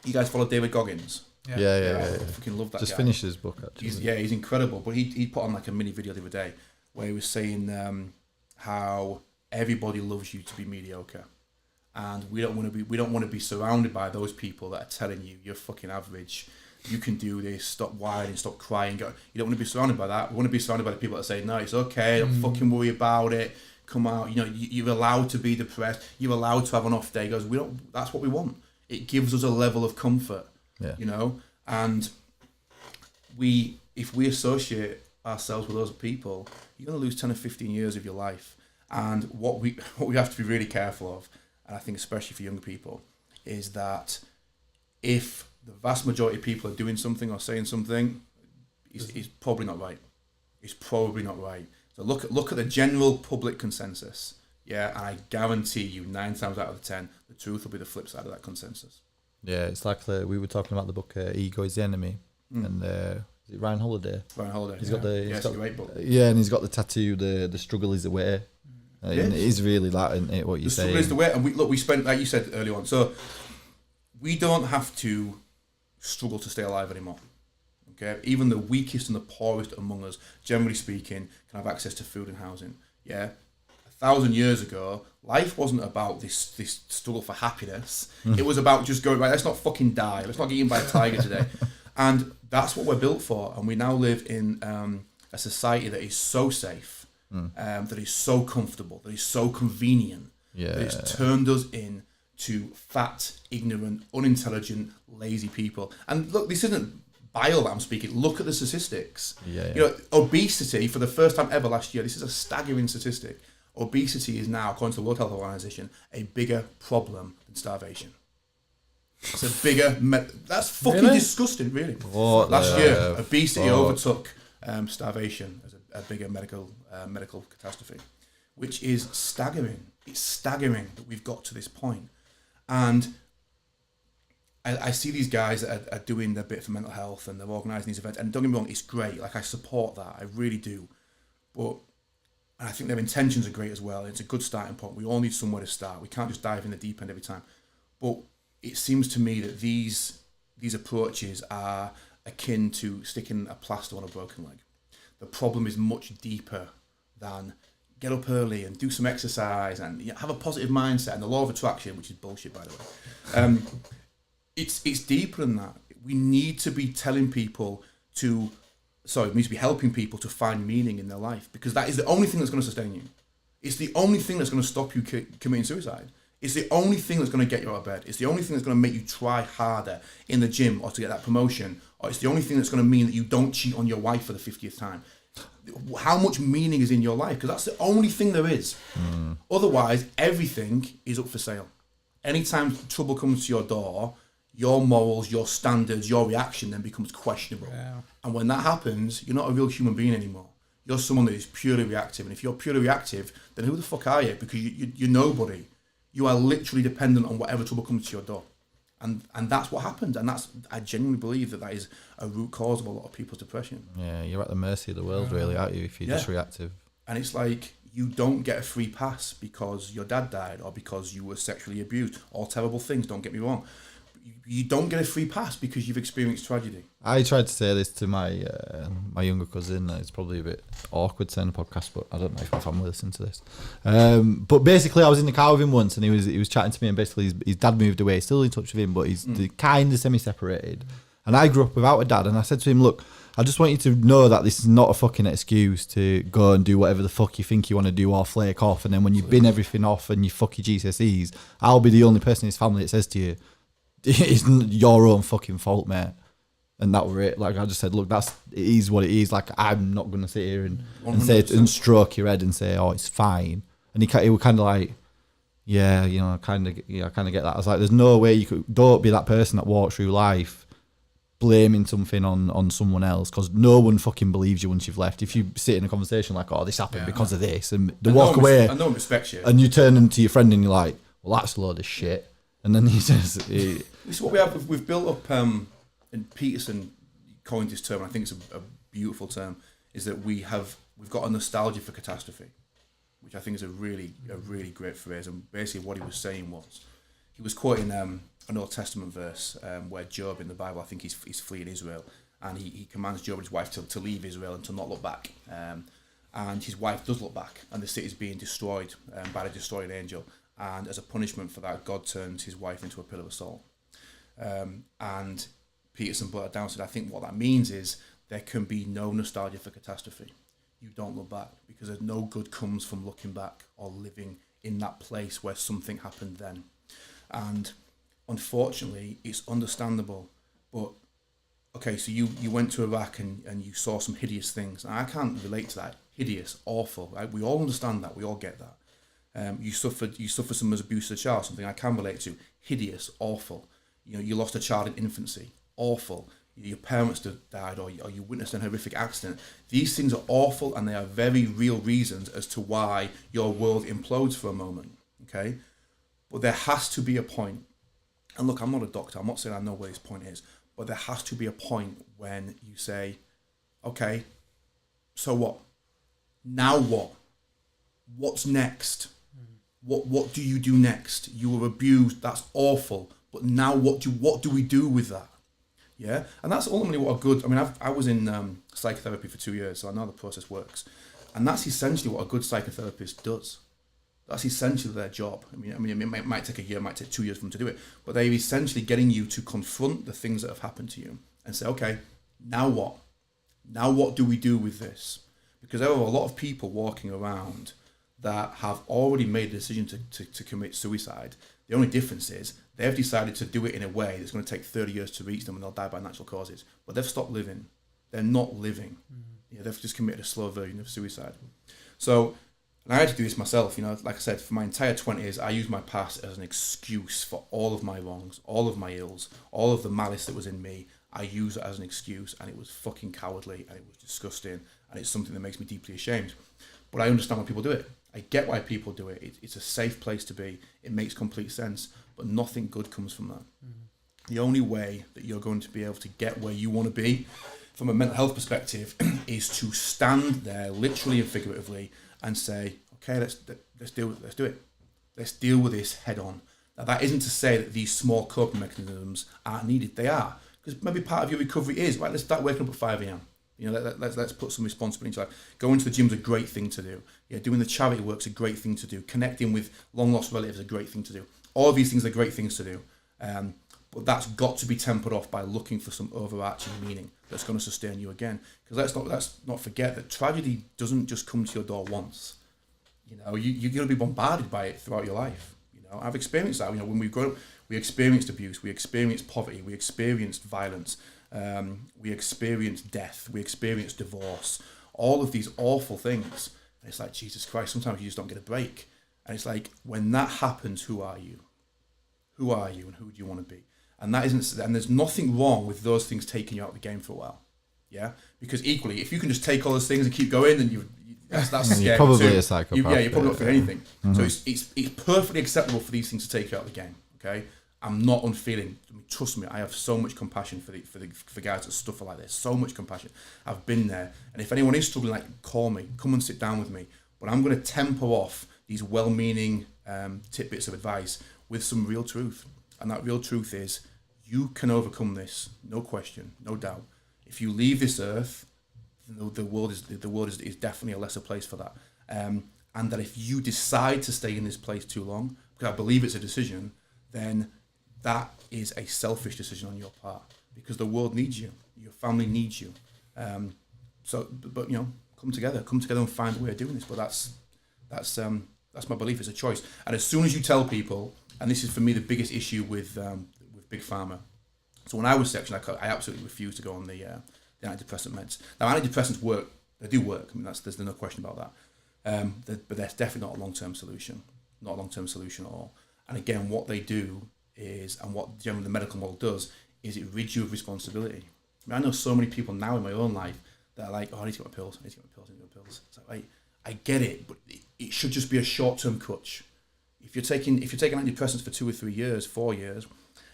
You guys follow David Goggins? Yeah. I fucking love that. Just guy. Finished his book actually. He's incredible. But he put on like a mini video the other day where he was saying how everybody loves you to be mediocre, and we don't want to be surrounded by those people that are telling you you're fucking average. You can do this, stop whining, stop crying. You don't want to be surrounded by that. We want to be surrounded by the people that say, no, it's okay, don't fucking worry about it. Come out, you're allowed to be depressed. You're allowed to have an off day. He goes, that's what we want. It gives us a level of comfort, and if we associate ourselves with those people, you're going to lose 10 or 15 years of your life. And what we have to be really careful of, and I think especially for younger people, is that if the vast majority of people are doing something or saying something, it's probably not right. It's probably not right. So look at the general public consensus, and I guarantee you 9 times out of 10, the truth will be the flip side of that consensus. Yeah, it's like we were talking about the book Ego is the Enemy, and is it Ryan Holiday? Ryan Holiday. He's got it's a great book. Yeah, and he's got the tattoo, the struggle is the way. And it is really that, isn't it, what you're saying? The struggle is the way, and we spent, like you said earlier on, so we don't have to struggle to stay alive anymore. Okay, even the weakest and the poorest among us, generally speaking, can have access to food and housing. Yeah, 1,000 years ago, life wasn't about this struggle for happiness. It was about just going, right, let's not fucking die. Let's not get eaten by a tiger today. And that's what we're built for. And we now live in a society that is so safe, that is so comfortable, that is so convenient, that it's turned us into fat, ignorant, unintelligent, lazy people. And look, this isn't bile that I'm speaking. Look at the statistics. You know, obesity, for the first time ever last year, this is a staggering statistic. Obesity is now, according to the World Health Organization, a bigger problem than starvation. It's a bigger... that's fucking disgusting, really. Last year, obesity overtook starvation as a bigger medical catastrophe, which is staggering. It's staggering that we've got to this point. And I see these guys that are doing their bit for mental health and they're organising these events. And don't get me wrong, it's great. Like, I support that. I really do. But I think their intentions are great as well. It's a good starting point. We all need somewhere to start. We can't just dive in the deep end every time. But it seems to me that these approaches are akin to sticking a plaster on a broken leg. The problem is much deeper than get up early and do some exercise and have a positive mindset and the law of attraction, which is bullshit, by the way. It's deeper than that. We need to be telling people we need to be helping people to find meaning in their life, because that is the only thing that's going to sustain you. It's the only thing that's going to stop you committing suicide. It's the only thing that's going to get you out of bed. It's the only thing that's going to make you try harder in the gym or to get that promotion. Or it's the only thing that's going to mean that you don't cheat on your wife for the 50th time. How much meaning is in your life? Because that's the only thing there is. Otherwise, everything is up for sale. Anytime trouble comes to your door, your morals, your standards, your reaction then becomes questionable. Yeah. And when that happens, you're not a real human being anymore. You're someone that is purely reactive. And if you're purely reactive, then who the fuck are you? Because you're nobody. You are literally dependent on whatever trouble comes to your door. And that's what happened. And I genuinely believe that is a root cause of a lot of people's depression. Yeah, you're at the mercy of the world, really, aren't you, if you're just reactive. And it's like, you don't get a free pass because your dad died or because you were sexually abused. All terrible things, don't get me wrong. You don't get a free pass because you've experienced tragedy. I tried to say this to my younger cousin. It's probably a bit awkward saying a podcast, but I don't know if my family listen to this. But basically, I was in the car with him once, and he was chatting to me, and basically his dad moved away. He's still in touch with him, but he's kind of semi-separated. And I grew up without a dad, and I said to him, "Look, I just want you to know that this is not a fucking excuse to go and do whatever the fuck you think you want to do or flake off. And then when you've bin everything off and you fuck your GCSEs, I'll be the only person in his family that says to you, it's your own fucking fault, mate." And that was it. Like, I just said, look, it is what it is. Like, I'm not going to sit here and say it and stroke your head and say, oh, it's fine. And he was kind of like, yeah, you know, I kind of get that. I was like, there's no way don't be that person that walks through life blaming something on someone else, because no one fucking believes you once you've left. If you sit in a conversation like, oh, this happened because of this, and they walk away, and no one respects you, and you turn into your friend and you're like, well, that's a load of shit. And then he says, this is what we have. We've built up, and Peterson coined this term, and I think it's a beautiful term, is that we've got a nostalgia for catastrophe, which I think is a really great phrase. And basically what he was saying was, he was quoting an Old Testament verse where Job in the Bible, I think he's fleeing Israel, and he commands Job and his wife to leave Israel and to not look back. And his wife does look back, and the city's being destroyed by the destroying angel. And as a punishment for that, God turns his wife into a pillar of salt. And Peterson brought it down and said, I think what that means is there can be no nostalgia for catastrophe. You don't look back, because there's no good comes from looking back or living in that place where something happened then. And unfortunately, it's understandable. But, okay, so you went to Iraq and you saw some hideous things. And I can't relate to that. Hideous, awful. Right? We all understand that. We all get that. You suffered some abuse as a child, something I can relate to. Hideous, awful. You know, you lost a child in infancy, awful. Your parents died, or you witnessed an horrific accident. These things are awful, and they are very real reasons as to why your world implodes for a moment. Okay, but there has to be a point. And look, I'm not a doctor. I'm not saying I know where this point is, but there has to be a point when you say, okay, so what? Now what? What's next? What do you do next? You were abused. That's awful. But now what do we do with that? Yeah, and that's ultimately what a good. I mean, I was in psychotherapy for 2 years, so I know the process works, and that's essentially what a good psychotherapist does. That's essentially their job. I mean, it might take a year, it might take 2 years for them to do it, but they're essentially getting you to confront the things that have happened to you and say, okay, now what? Now what do we do with this? Because there are a lot of people walking around that have already made a decision to commit suicide. The only difference is they've decided to do it in a way that's going to take 30 years to reach them and they'll die by natural causes. But they've stopped living. They're not living. They've just committed a slow version of suicide. So, and I had to do this myself, like I said, for my entire 20s, I used my past as an excuse for all of my wrongs, all of my ills, all of the malice that was in me. I use it as an excuse, and it was fucking cowardly, and it was disgusting, and it's something that makes me deeply ashamed. But I understand why people do it. I get why people do it. It's a safe place to be. It makes complete sense, but nothing good comes from that. The only way that you're going to be able to get where you want to be from a mental health perspective is to stand there, literally and figuratively, and say, okay, let's do it. Let's deal with this head on. Now, that isn't to say that these small coping mechanisms aren't needed. They are, because maybe part of your recovery is, right, let's start waking up at 5 a.m. Let's put some responsibility into life. Going to the gym is a great thing to do. Yeah, doing the charity work's a great thing to do. Connecting with long lost relatives is a great thing to do. All of these things are great things to do. But that's got to be tempered off by looking for some overarching meaning that's going to sustain you again. Because let's not forget that tragedy doesn't just come to your door once. You're going to be bombarded by it throughout your life. I've experienced that. When we grow up, we experienced abuse, we experienced poverty, we experienced violence, we experienced death, we experienced divorce, all of these awful things. And it's like, Jesus Christ, sometimes you just don't get a break. And it's like, when that happens, who are you? Who are you and who do you want to be? And there's nothing wrong with those things taking you out of the game for a while. Yeah? Because equally, if you can just take all those things and keep going, then that's scary. You're probably too. a psychopath. You're probably not for anything. So it's perfectly acceptable for these things to take you out of the game. Okay, I'm not unfeeling. Trust me, I have so much compassion for guys that suffer like this. So much compassion. I've been there, and if anyone is struggling, call me, come and sit down with me. But I'm going to temper off these well-meaning tidbits of advice with some real truth, and that real truth is you can overcome this, no question, no doubt. If you leave this earth, the world is definitely a lesser place for that. And that if you decide to stay in this place too long, because I believe it's a decision, then that is a selfish decision on your part, because the world needs you, your family needs you. But come together and find a way of doing this. But that's my belief. It's a choice. And as soon as you tell people, and this is for me the biggest issue with Big Pharma. So when I was sectioned, I absolutely refused to go on the antidepressant meds. Now, antidepressants work. They do work. I mean, there's no question about that. But they're definitely not a long-term solution. Not a long-term solution at all. And again, what they do is, and what generally the medical model does, is it rids you of responsibility. I mean, I know so many people now in my own life that are like, oh, I need to get my pills. It's like, I get it, but it should just be a short-term crutch. If you're taking antidepressants for 2 or 3 years, 4 years,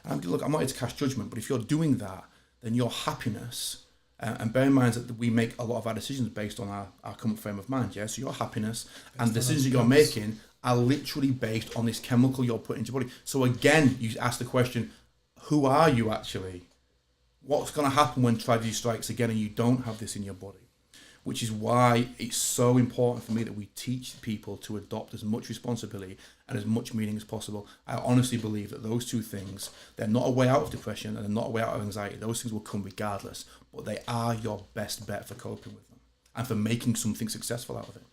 and I'm not here to cast judgment, but if you're doing that, then your happiness, and bear in mind that we make a lot of our decisions based on our current frame of mind, yeah? So your happiness and decisions that you're making are literally based on this chemical you're putting into your body. So again, you ask the question, who are you actually? What's going to happen when tragedy strikes again and you don't have this in your body? Which is why it's so important for me that we teach people to adopt as much responsibility and as much meaning as possible. I honestly believe that those two things, they're not a way out of depression and they're not a way out of anxiety. Those things will come regardless, but they are your best bet for coping with them and for making something successful out of it.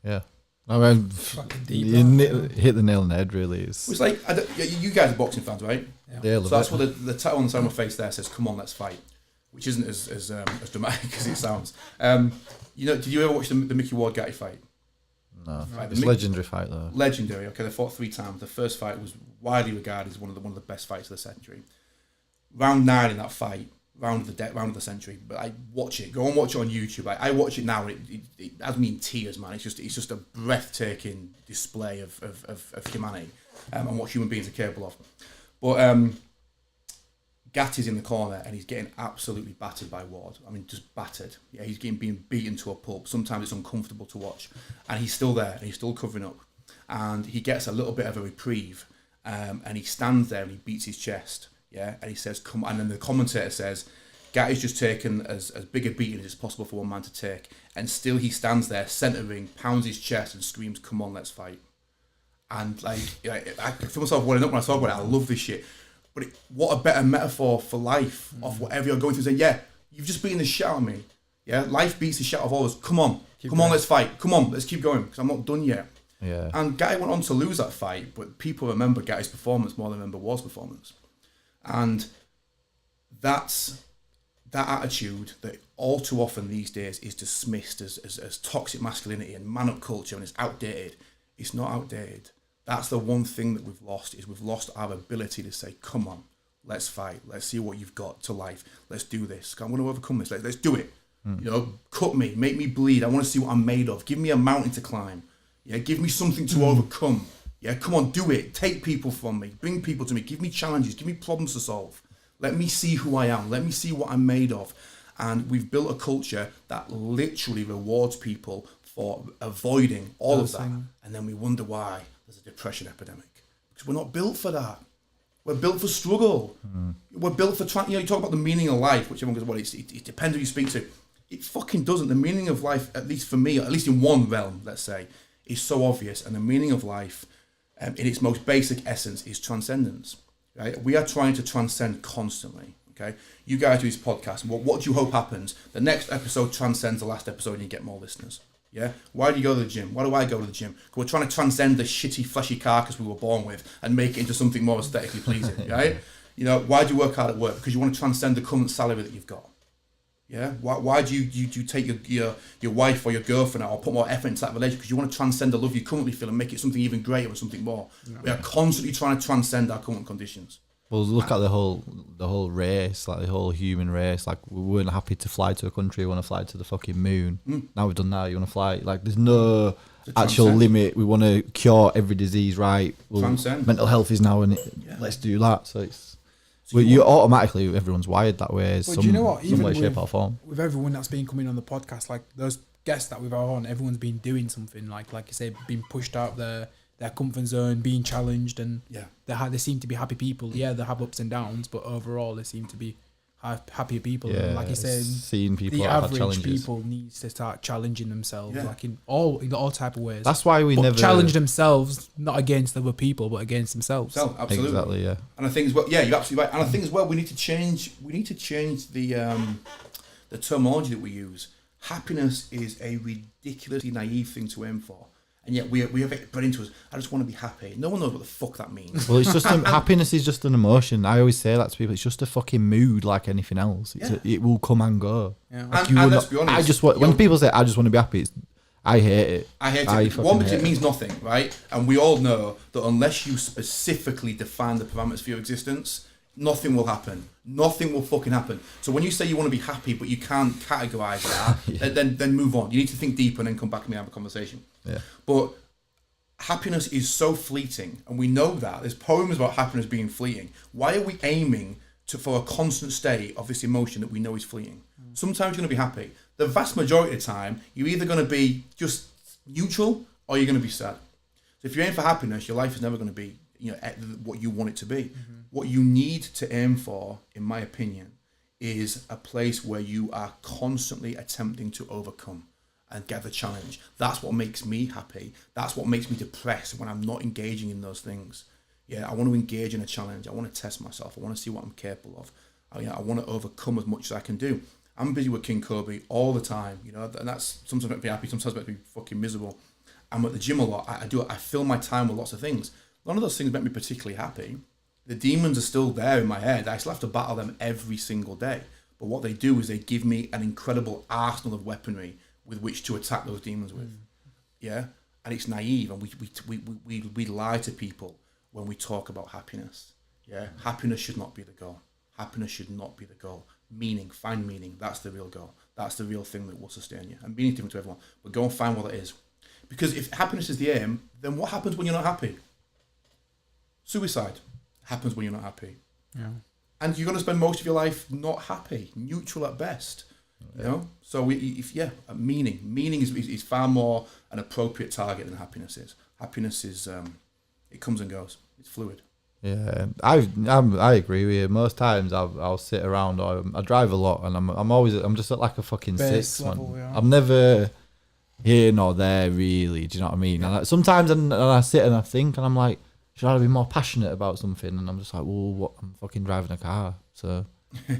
Yeah. I mean, you hit the nail on the head, really. It's like, you guys are boxing fans, right? Yeah. So that's what the tattoo on the side of my face there says, "Come on, let's fight," which isn't as dramatic as it sounds. Did you ever watch the Mickey Ward-Gatti fight? No. It's a legendary fight, though. Legendary. Okay, they fought 3 times. The first fight was widely regarded as one of the best fights of the century. Round 9 in that fight, round of the century. But I watch it. Go and watch it on YouTube. I watch it now, and it has me in tears, man. It's just a breathtaking display of humanity and what human beings are capable of. But Gatti's in the corner and he's getting absolutely battered by Ward. I mean, just battered. Yeah, he's being beaten to a pulp. Sometimes it's uncomfortable to watch, and he's still there and he's still covering up. And he gets a little bit of a reprieve, and he stands there and he beats his chest. Yeah, and he says, come, and then the commentator says, Gatti's just taken as big a beating as it's possible for one man to take, and still he stands there centering, pounds his chest and screams, come on, let's fight. And I feel myself welling up when I talk about it. I love this shit. But what a better metaphor for life, of whatever you're going through. Saying, yeah, you've just beaten the shit out of me. Yeah, life beats the shit out of all of us. Come on, let's fight. Come on, let's keep going, because I'm not done yet. Yeah. And Gatti went on to lose that fight, but people remember Gatti's performance more than remember Ward's performance. And that's that attitude that all too often these days is dismissed as toxic masculinity and man-up culture, and it's outdated. It's not outdated. That's the one thing that we've lost, is we've lost our ability to say, come on, let's fight. Let's see what you've got to life. Let's do this. I'm going to overcome this. Let's do it. You know, cut me, make me bleed. I want to see what I'm made of. Give me a mountain to climb. Yeah, give me something to overcome. Yeah, come on, do it. Take people from me. Bring people to me. Give me challenges. Give me problems to solve. Let me see who I am. Let me see what I'm made of. And we've built a culture that literally rewards people for avoiding all of that. And then we wonder why there's a depression epidemic. Because we're not built for that. We're built for struggle. We're built for trying. You know, you talk about the meaning of life, which everyone goes, well, it depends who you speak to. It fucking doesn't. The meaning of life, at least for me, at least in one realm, let's say, is so obvious. And the meaning of life, in its most basic essence, is transcendence. Right? We are trying to transcend constantly. Okay, you guys do this podcast. What do you hope happens? The next episode transcends the last episode, and you get more listeners. Yeah. Why do you go to the gym? Why do I go to the gym? Because we're trying to transcend the shitty, fleshy carcass we were born with and make it into something more aesthetically pleasing. Right? You know, why do you work hard at work? Because you want to transcend the current salary that you've got. Yeah. Why do you take your wife or your girlfriend out or put more effort into that relationship? Because you want to transcend the love you currently feel and make it something even greater or something more. Yeah. We are constantly trying to transcend our current conditions. Well, look at the whole race, like the whole human race. Like, we weren't happy to fly to a country. We want to fly to the fucking moon. Now we've done that. You want to fly? Like, there's no actual limit. We want to cure every disease, right? Well, mental health is now, and let's do that. So it's. Well, you automatically, everyone's wired that way. Some, you know what? Some way, shape, or form. With everyone that's been coming on the podcast, like those guests that we've had on, everyone's been doing something. Like you say, being pushed out of their comfort zone, being challenged, and they seem to be happy people. Yeah, they have ups and downs, but overall, they seem to be happier people. Yeah, and like you said, seeing people the that have average challenges. people needs to start challenging themselves, like in all type of ways. That's why we never challenge themselves, not against other people, but against themselves. Absolutely, exactly, yeah. And I think as well, yeah, you're absolutely right. And I think as well, we need to change the terminology that we use. Happiness is a ridiculously naive thing to aim for. And yet we have it bred into us. I just want to be happy. No one knows what the fuck that means. Well, it's just happiness is just an emotion. I always say that to people. It's just a fucking mood, like anything else. It will come and go. Yeah. Like, and let's be honest. When people say I just want to be happy, I hate it. I hate it. One, because it means nothing, right? And we all know that unless you specifically define the parameters for your existence, nothing will happen. Nothing will fucking happen. So when you say you want to be happy, but you can't categorize that, then move on. You need to think deeper and then come back and have a conversation. Yeah. But happiness is so fleeting, and we know that. There's poems about happiness being fleeting. Why are we aiming for a constant state of this emotion that we know is fleeting? Sometimes you're going to be happy. The vast majority of the time, you're either going to be just neutral or you're going to be sad. So if you aim for happiness, your life is never going to be what you want it to be. Mm-hmm. What you need to aim for, in my opinion, is a place where you are constantly attempting to overcome and get the challenge. That's what makes me happy. That's what makes me depressed when I'm not engaging in those things. Yeah, I want to engage in a challenge. I want to test myself. I want to see what I'm capable of. I want to overcome as much as I can do. I'm busy with King Kobe all the time, and that's sometimes makes me happy, sometimes makes me fucking miserable. I'm at the gym a lot. I fill my time with lots of things. None of those things make me particularly happy. The demons are still there in my head. I still have to battle them every single day. But what they do is they give me an incredible arsenal of weaponry with which to attack those demons with. Yeah? And it's naive, and we lie to people when we talk about happiness. Yeah? Happiness should not be the goal. Happiness should not be the goal. Meaning, find meaning. That's the real goal. That's the real thing that will sustain you. And meaning is different to everyone. But go and find what it is. Because if happiness is the aim, then what happens when you're not happy? Suicide happens when you're not happy. Yeah. And you're going to spend most of your life not happy, neutral at best. You know? So meaning is far more an appropriate target than happiness is. Happiness is, it comes and goes. It's fluid. Yeah, I agree with you. Most times I'll sit around, or I drive a lot, and I'm just at like a fucking Base 6. level, Man. yeah. I'm never here nor there really. Do you know what I mean? And sometimes and I sit and I think, and I'm like, should I be more passionate about something? And I'm just like, well, what? I'm fucking driving a car, so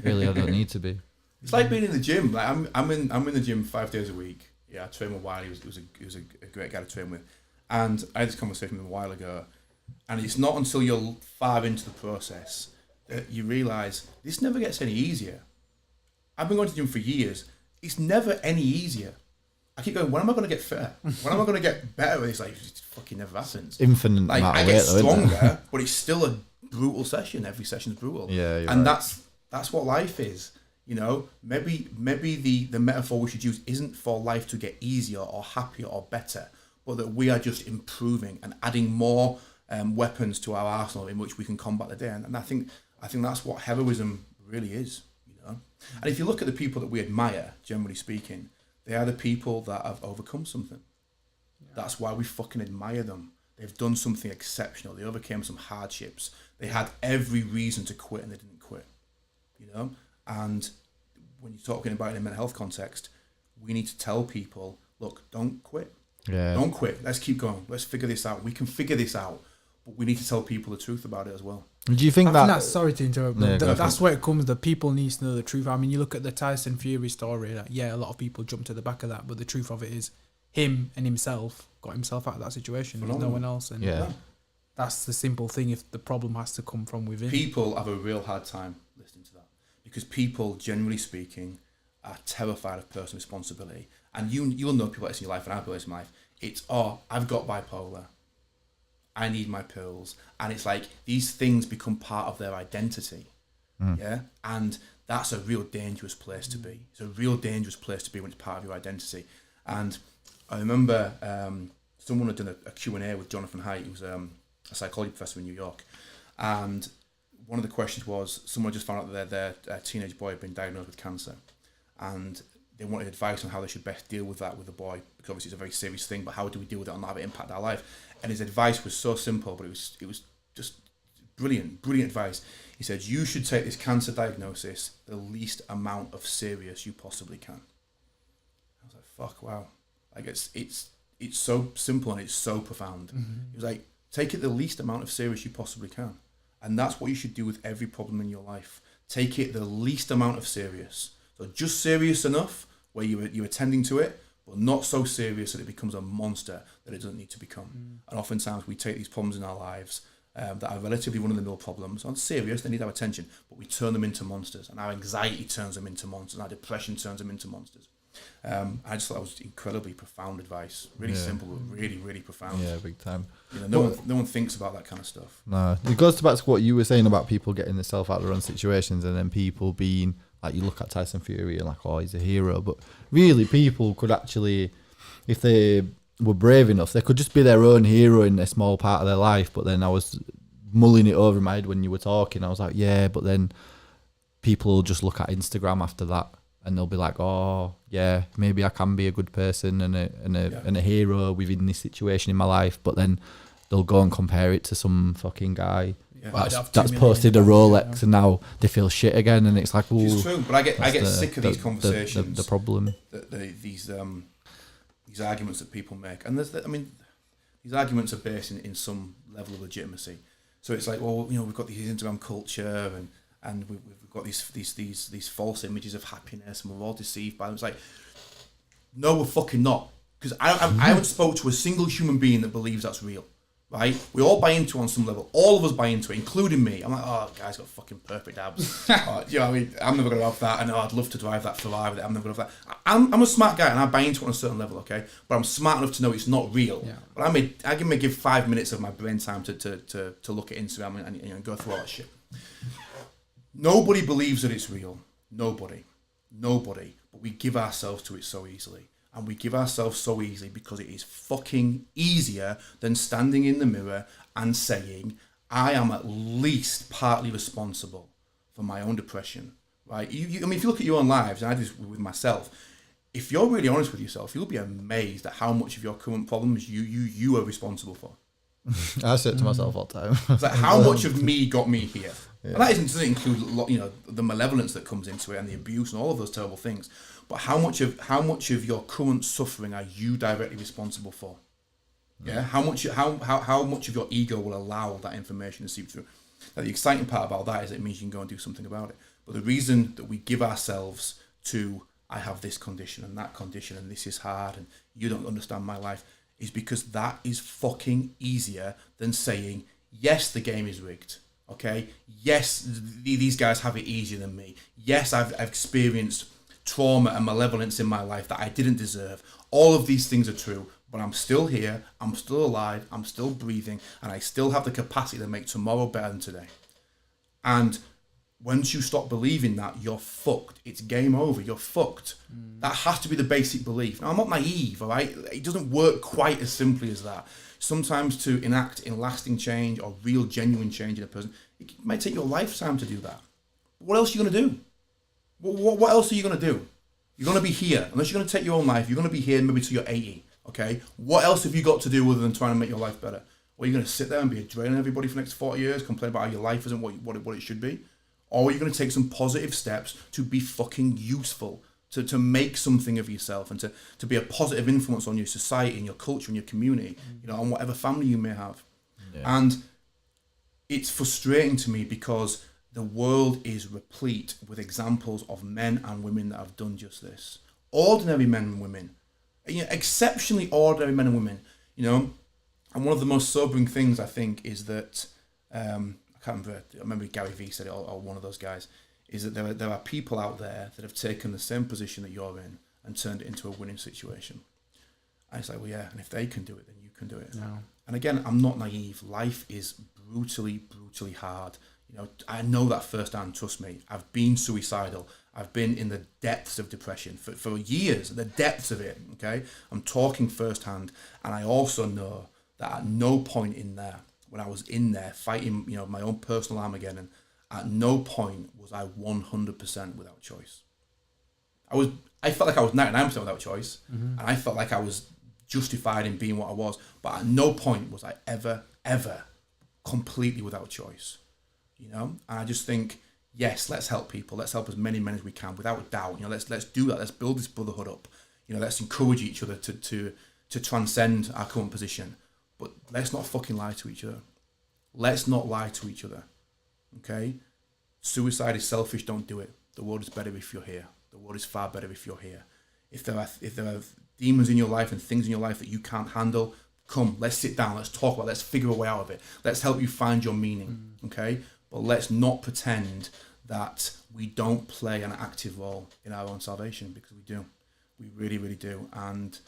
really I don't need to be. It's like being in the gym. Like I'm in the gym 5 days a week. Yeah, I train with Wiley. He was a great guy to train with, and I had this conversation with him a while ago. And it's not until you're far into the process that you realise this never gets any easier. I've been going to the gym for years. It's never any easier. I keep going, when am I going to get fitter? When am I going to get better? It's like, it fucking never happens. Infinite like, amount I of get weight, though, isn't it? stronger, but it's still a brutal session. Every session's brutal. Yeah, and right. that's what life is. You know, maybe the metaphor we should use isn't for life to get easier or happier or better, but that we are just improving and adding more weapons to our arsenal in which we can combat the day. And I think that's what heroism really is, you know. And if you look at the people that we admire, generally speaking, they are the people that have overcome something. Yeah. That's why we fucking admire them. They've done something exceptional. They overcame some hardships. They had every reason to quit and they didn't quit, you know. And when you're talking about it in a mental health context, we need to tell people, look, don't quit. Yeah. Don't quit. Let's keep going. Let's figure this out. We can figure this out. But we need to tell people the truth about it as well. Do you think I that... think sorry to interrupt, Yeah, but that's where it comes. The people need to know the truth. I mean, you look at the Tyson Fury story. Like, yeah, a lot of people jump to the back of that, but the truth of it is, him and himself got himself out of that situation. There's no one else, and that's the simple thing. If the problem has to come from within, people have a real hard time listening to that because people, generally speaking, are terrified of personal responsibility. And you'll know people like this in your life, and I've got this in my life. It's I've got bipolar. I need my pills, and it's like these things become part of their identity, yeah, and that's a real dangerous place to be. It's a real dangerous place to be when it's part of your identity. And I remember someone had done a Q&A with Jonathan Haidt, who was a psychology professor in New York, and one of the questions was someone just found out that their teenage boy had been diagnosed with cancer, and they wanted advice on how they should best deal with that with the boy, because obviously it's a very serious thing, but how do we deal with it and not have it impact our life? And his advice was so simple, but it was just brilliant advice. He said, you should take this cancer diagnosis the least amount of serious you possibly can. I was like, fuck, wow. Like it's so simple and it's so profound. Mm-hmm. He was like, take it the least amount of serious you possibly can. And that's what you should do with every problem in your life. Take it the least amount of serious. So just serious enough where you're attending to it, but not so serious that it becomes a monster that it doesn't need to become. And oftentimes we take these problems in our lives that are relatively run-of-the-mill problems, aren't serious, they need our attention, but we turn them into monsters, and our anxiety turns them into monsters, and our depression turns them into monsters. I just thought that was incredibly profound advice. Really simple, but really, really profound. Yeah, big time. You know, no one thinks about that kind of stuff. No, it goes back to what you were saying about people getting themselves out of their own situations, and then people being like, you look at Tyson Fury and like, oh, he's a hero, but really, people could actually, if they were brave enough, they could just be their own hero in a small part of their life. But then I was mulling it over in my head when you were talking. I was like, yeah, but then people will just look at Instagram after that, and they'll be like, oh, yeah, maybe I can be a good person and a hero within this situation in my life. But then they'll go and compare it to some fucking guy that's posted a Rolex, and now they feel shit again. And it's like, oh, it's true. But I get sick of these conversations. The problem. These arguments that people make, and these arguments are based in some level of legitimacy. So it's like, well, you know, we've got this Instagram culture, and we've got these false images of happiness, and we're all deceived by them. It's like, no, we're fucking not, because I haven't spoke to a single human being that believes that's real, right? We all buy into it on some level. All of us buy into it, including me. I'm like, oh, guy's got fucking perfect abs. You know what I mean? I'm never going to have that, and I'd love to drive that Ferrari with it. I'm never going to have that. I'm a smart guy, and I buy into it on a certain level, okay? But I'm smart enough to know it's not real. Yeah. But I can give 5 minutes of my brain time to look at Instagram and go through all that shit. Nobody believes that it's real. Nobody. But we give ourselves to it so easily. And we give ourselves so easily because it is fucking easier than standing in the mirror and saying, I am at least partly responsible for my own depression, right? If you look at your own lives, and I do this with myself, if you're really honest with yourself, you'll be amazed at how much of your current problems you are responsible for. I say it to myself all the time. It's like, how much of me got me here? Yeah. And that doesn't include, the malevolence that comes into it and the abuse and all of those terrible things. But how much of your current suffering are you directly responsible for? Yeah. How much of your ego will allow that information to seep through? Now, the exciting part about that is it means you can go and do something about it. But the reason that we give ourselves to, I have this condition and that condition and this is hard and you don't understand my life, is because that is fucking easier than saying, yes, the game is rigged. Okay? Yes, these guys have it easier than me. Yes, I've experienced trauma and malevolence in my life that I didn't deserve. All of these things are true, but I'm still here, I'm still alive, I'm still breathing, and I still have the capacity to make tomorrow better than today. And once you stop believing that, you're fucked. It's game over. You're fucked. That has to be the basic belief. Now, I'm not naive, all right? It doesn't work quite as simply as that. Sometimes to enact in lasting change or real, genuine change in a person, it might take your lifetime to do that. What else are you going to do? What else are you going to do? You're going to be here. Unless you're going to take your own life, you're going to be here maybe till you're 80, okay? What else have you got to do other than trying to make your life better? Or are you going to sit there and be draining everybody for the next 40 years, complain about how your life isn't what it should be? Or are you going to take some positive steps to be fucking useful, to make something of yourself and to be a positive influence on your society and your culture and your community, on whatever family you may have? Yeah. And it's frustrating to me because the world is replete with examples of men and women that have done just this. Ordinary men and women, exceptionally ordinary men and women, And one of the most sobering things, I think, is that, I remember Gary Vee said it, or one of those guys, is that there are people out there that have taken the same position that you're in and turned it into a winning situation. And it's like, well, yeah, and if they can do it, then you can do it. No. And again, I'm not naive. Life is brutally, brutally hard. I know that firsthand, trust me. I've been suicidal. I've been in the depths of depression for years, the depths of it, okay? I'm talking firsthand. And I also know that at no point in there, when I was in there fighting, my own personal Armageddon, at no point was I 100% without choice. I felt like I was 99% without choice, and I felt like I was justified in being what I was, but at no point was I ever completely without choice, And I just think, yes, let's help people. Let's help as many men as we can, without a doubt. Let's do that. Let's build this brotherhood up. Let's encourage each other to transcend our current position. But let's not fucking lie to each other. Let's not lie to each other. Okay? Suicide is selfish. Don't do it. The world is better if you're here. The world is far better if you're here. If there are demons in your life and things in your life that you can't handle, come, let's sit down. Let's talk about it. Let's figure a way out of it. Let's help you find your meaning. Okay? But let's not pretend that we don't play an active role in our own salvation, because we do. We really, really do. And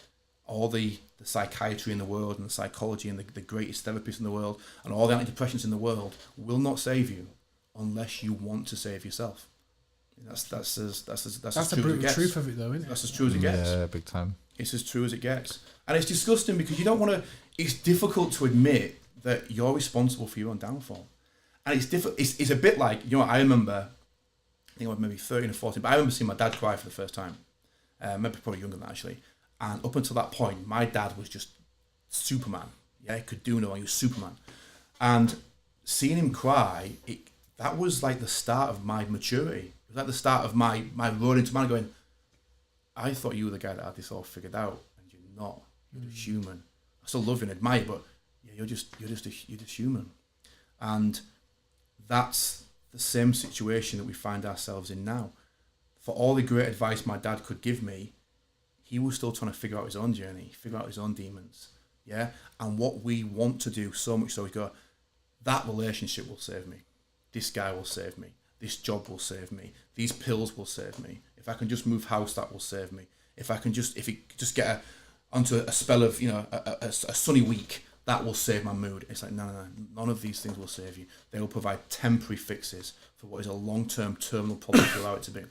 all the psychiatry in the world and the psychology and the greatest therapists in the world and all the antidepressants in the world will not save you unless you want to save yourself. That's as true as it gets. That's the brutal truth of it, though, isn't it? That's as true as it gets. Yeah, big time. It's as true as it gets. And it's disgusting because you don't want to... It's difficult to admit that you're responsible for your own downfall. And it's a bit like, I remember, I think I was maybe 13 or 14, but I remember seeing my dad cry for the first time. Maybe probably younger than that, actually. And up until that point, my dad was just Superman. Yeah, he could do no wrong. He was Superman. And seeing him cry, that was like the start of my maturity. It was like the start of my road into man going, I thought you were the guy that had this all figured out, and you're not. You're just human. I still love you and admire you, but yeah, you're just human. And that's the same situation that we find ourselves in now. For all the great advice my dad could give me, he was still trying to figure out his own journey, figure out his own demons. Yeah? And what we want to do so much so, we go, that relationship will save me. This guy will save me. This job will save me. These pills will save me. If I can just move house, that will save me. If it just get onto a spell of, a sunny week, that will save my mood. It's like, no. None of these things will save you. They will provide temporary fixes for what is a long-term terminal problem if you allow it to be.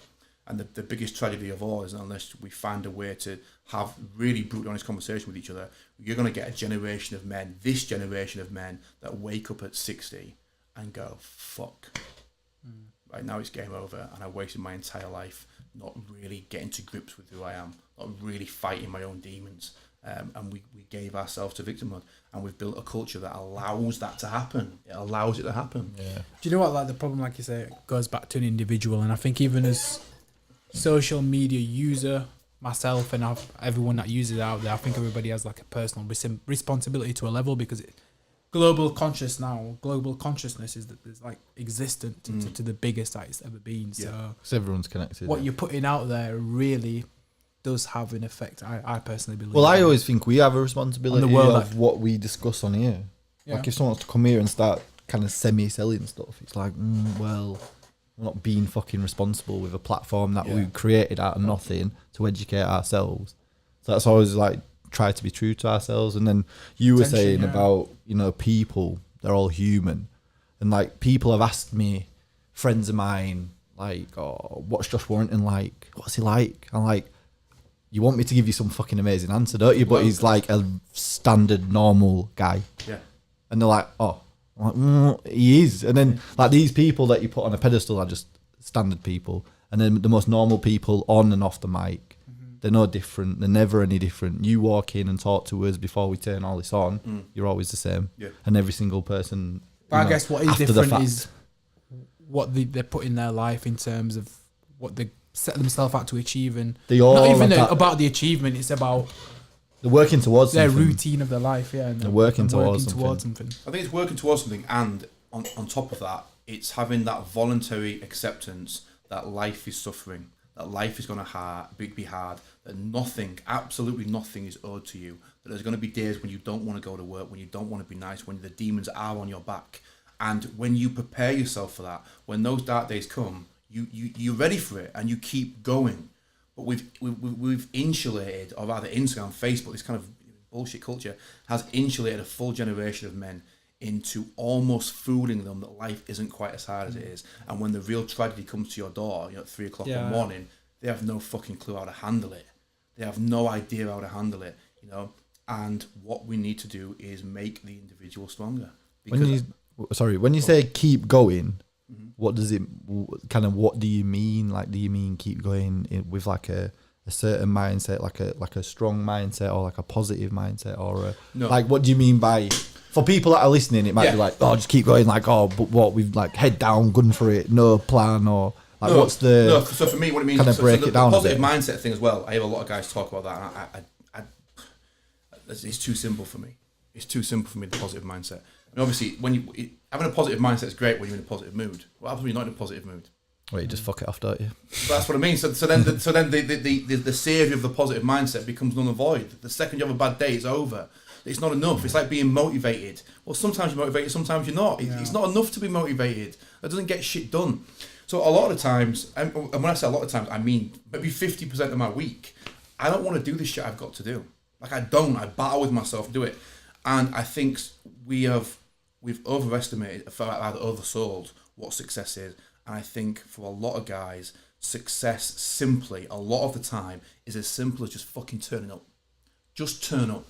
And the biggest tragedy of all is unless we find a way to have really brutal, honest conversation with each other, you're going to get this generation of men that wake up at 60 and go, fuck. Right now it's game over, and I wasted my entire life not really getting to grips with who I am, not really fighting my own demons. and we gave ourselves to victimhood, and we've built a culture that allows that to happen. It allows it to happen. Yeah. Do you know what? Like the problem, like you say, goes back to an individual, and I think even as social media user, myself and everyone that uses it out there, I think everybody has like a personal responsibility to a level, because global consciousness is like existent to the biggest that it's ever been. So everyone's connected. What you're putting out there really does have an effect. I personally believe. Well, I always think we have a responsibility On the world, of what we discuss on here. Yeah. Like if someone wants to come here and start kind of semi-selling stuff, it's like, well, we're not being fucking responsible with a platform that we created out of nothing to educate ourselves. So that's always like try to be true to ourselves. And then you were saying about, you know, people, they're all human. And like people have asked me, friends of mine, like, oh, what's Josh Warrington like? What's he like? I'm like, you want me to give you some fucking amazing answer, don't you? But he's like a standard, normal guy. Yeah. And they're like, oh, I'm like, he is. And then like these people that you put on a pedestal are just standard people. And then the most normal people on and off the mic, they're no different. They're never any different. You walk in and talk to us before we turn all this on, you're always the same. Yeah. And every single person. But I guess what is different is what they put in their life in terms of what they set themselves out to achieve, and not even about the achievement. It's about they're working towards their something. routine of their life. Yeah, and they're working towards something. I think it's working towards something, and on top of that, it's having that voluntary acceptance that life is suffering, that life is going to be hard, that nothing, absolutely nothing, is owed to you. That there's going to be days when you don't want to go to work, when you don't want to be nice, when the demons are on your back, and when you prepare yourself for that, when those dark days come, you're ready for it and you keep going. But we've insulated, or rather Instagram, Facebook, this kind of bullshit culture has insulated a full generation of men into almost fooling them that life isn't quite as hard as it is. And when the real tragedy comes to your door, you know, at 3 o'clock in the morning, they have no fucking clue how to handle it. They have no idea how to handle it, you know. And what we need to do is make the individual stronger. When you say keep going, what does it kind of? What do you mean? Like, do you mean keep going with like a certain mindset, like a strong mindset, or like a positive mindset, or like what do you mean by? For people that are listening, it might be like, oh, just keep going. Like, oh, but what, we've like head down, gun for it, no plan, or like what's the? So for me, what it means kind of break it down. The positive mindset thing as well. I hear a lot of guys talk about that, and it's too simple for me. It's too simple for me, the positive mindset. And obviously, having a positive mindset is great when you're in a positive mood. What happens when you're not in a positive mood? Well, you just fuck it off, don't you? But that's what I mean. So then the saviour of the positive mindset becomes null and void. The second you have a bad day, it's over. It's not enough. It's like being motivated. Well, sometimes you're motivated, sometimes you're not. It's not enough to be motivated. That doesn't get shit done. So a lot of times, and when I say a lot of times, I mean maybe 50% of my week, I don't want to do the shit I've got to do. Like I battle with myself and do it. And I think we've overestimated, rather oversold what success is. And I think for a lot of guys, success simply, a lot of the time, is as simple as just fucking turning up. Just turn up.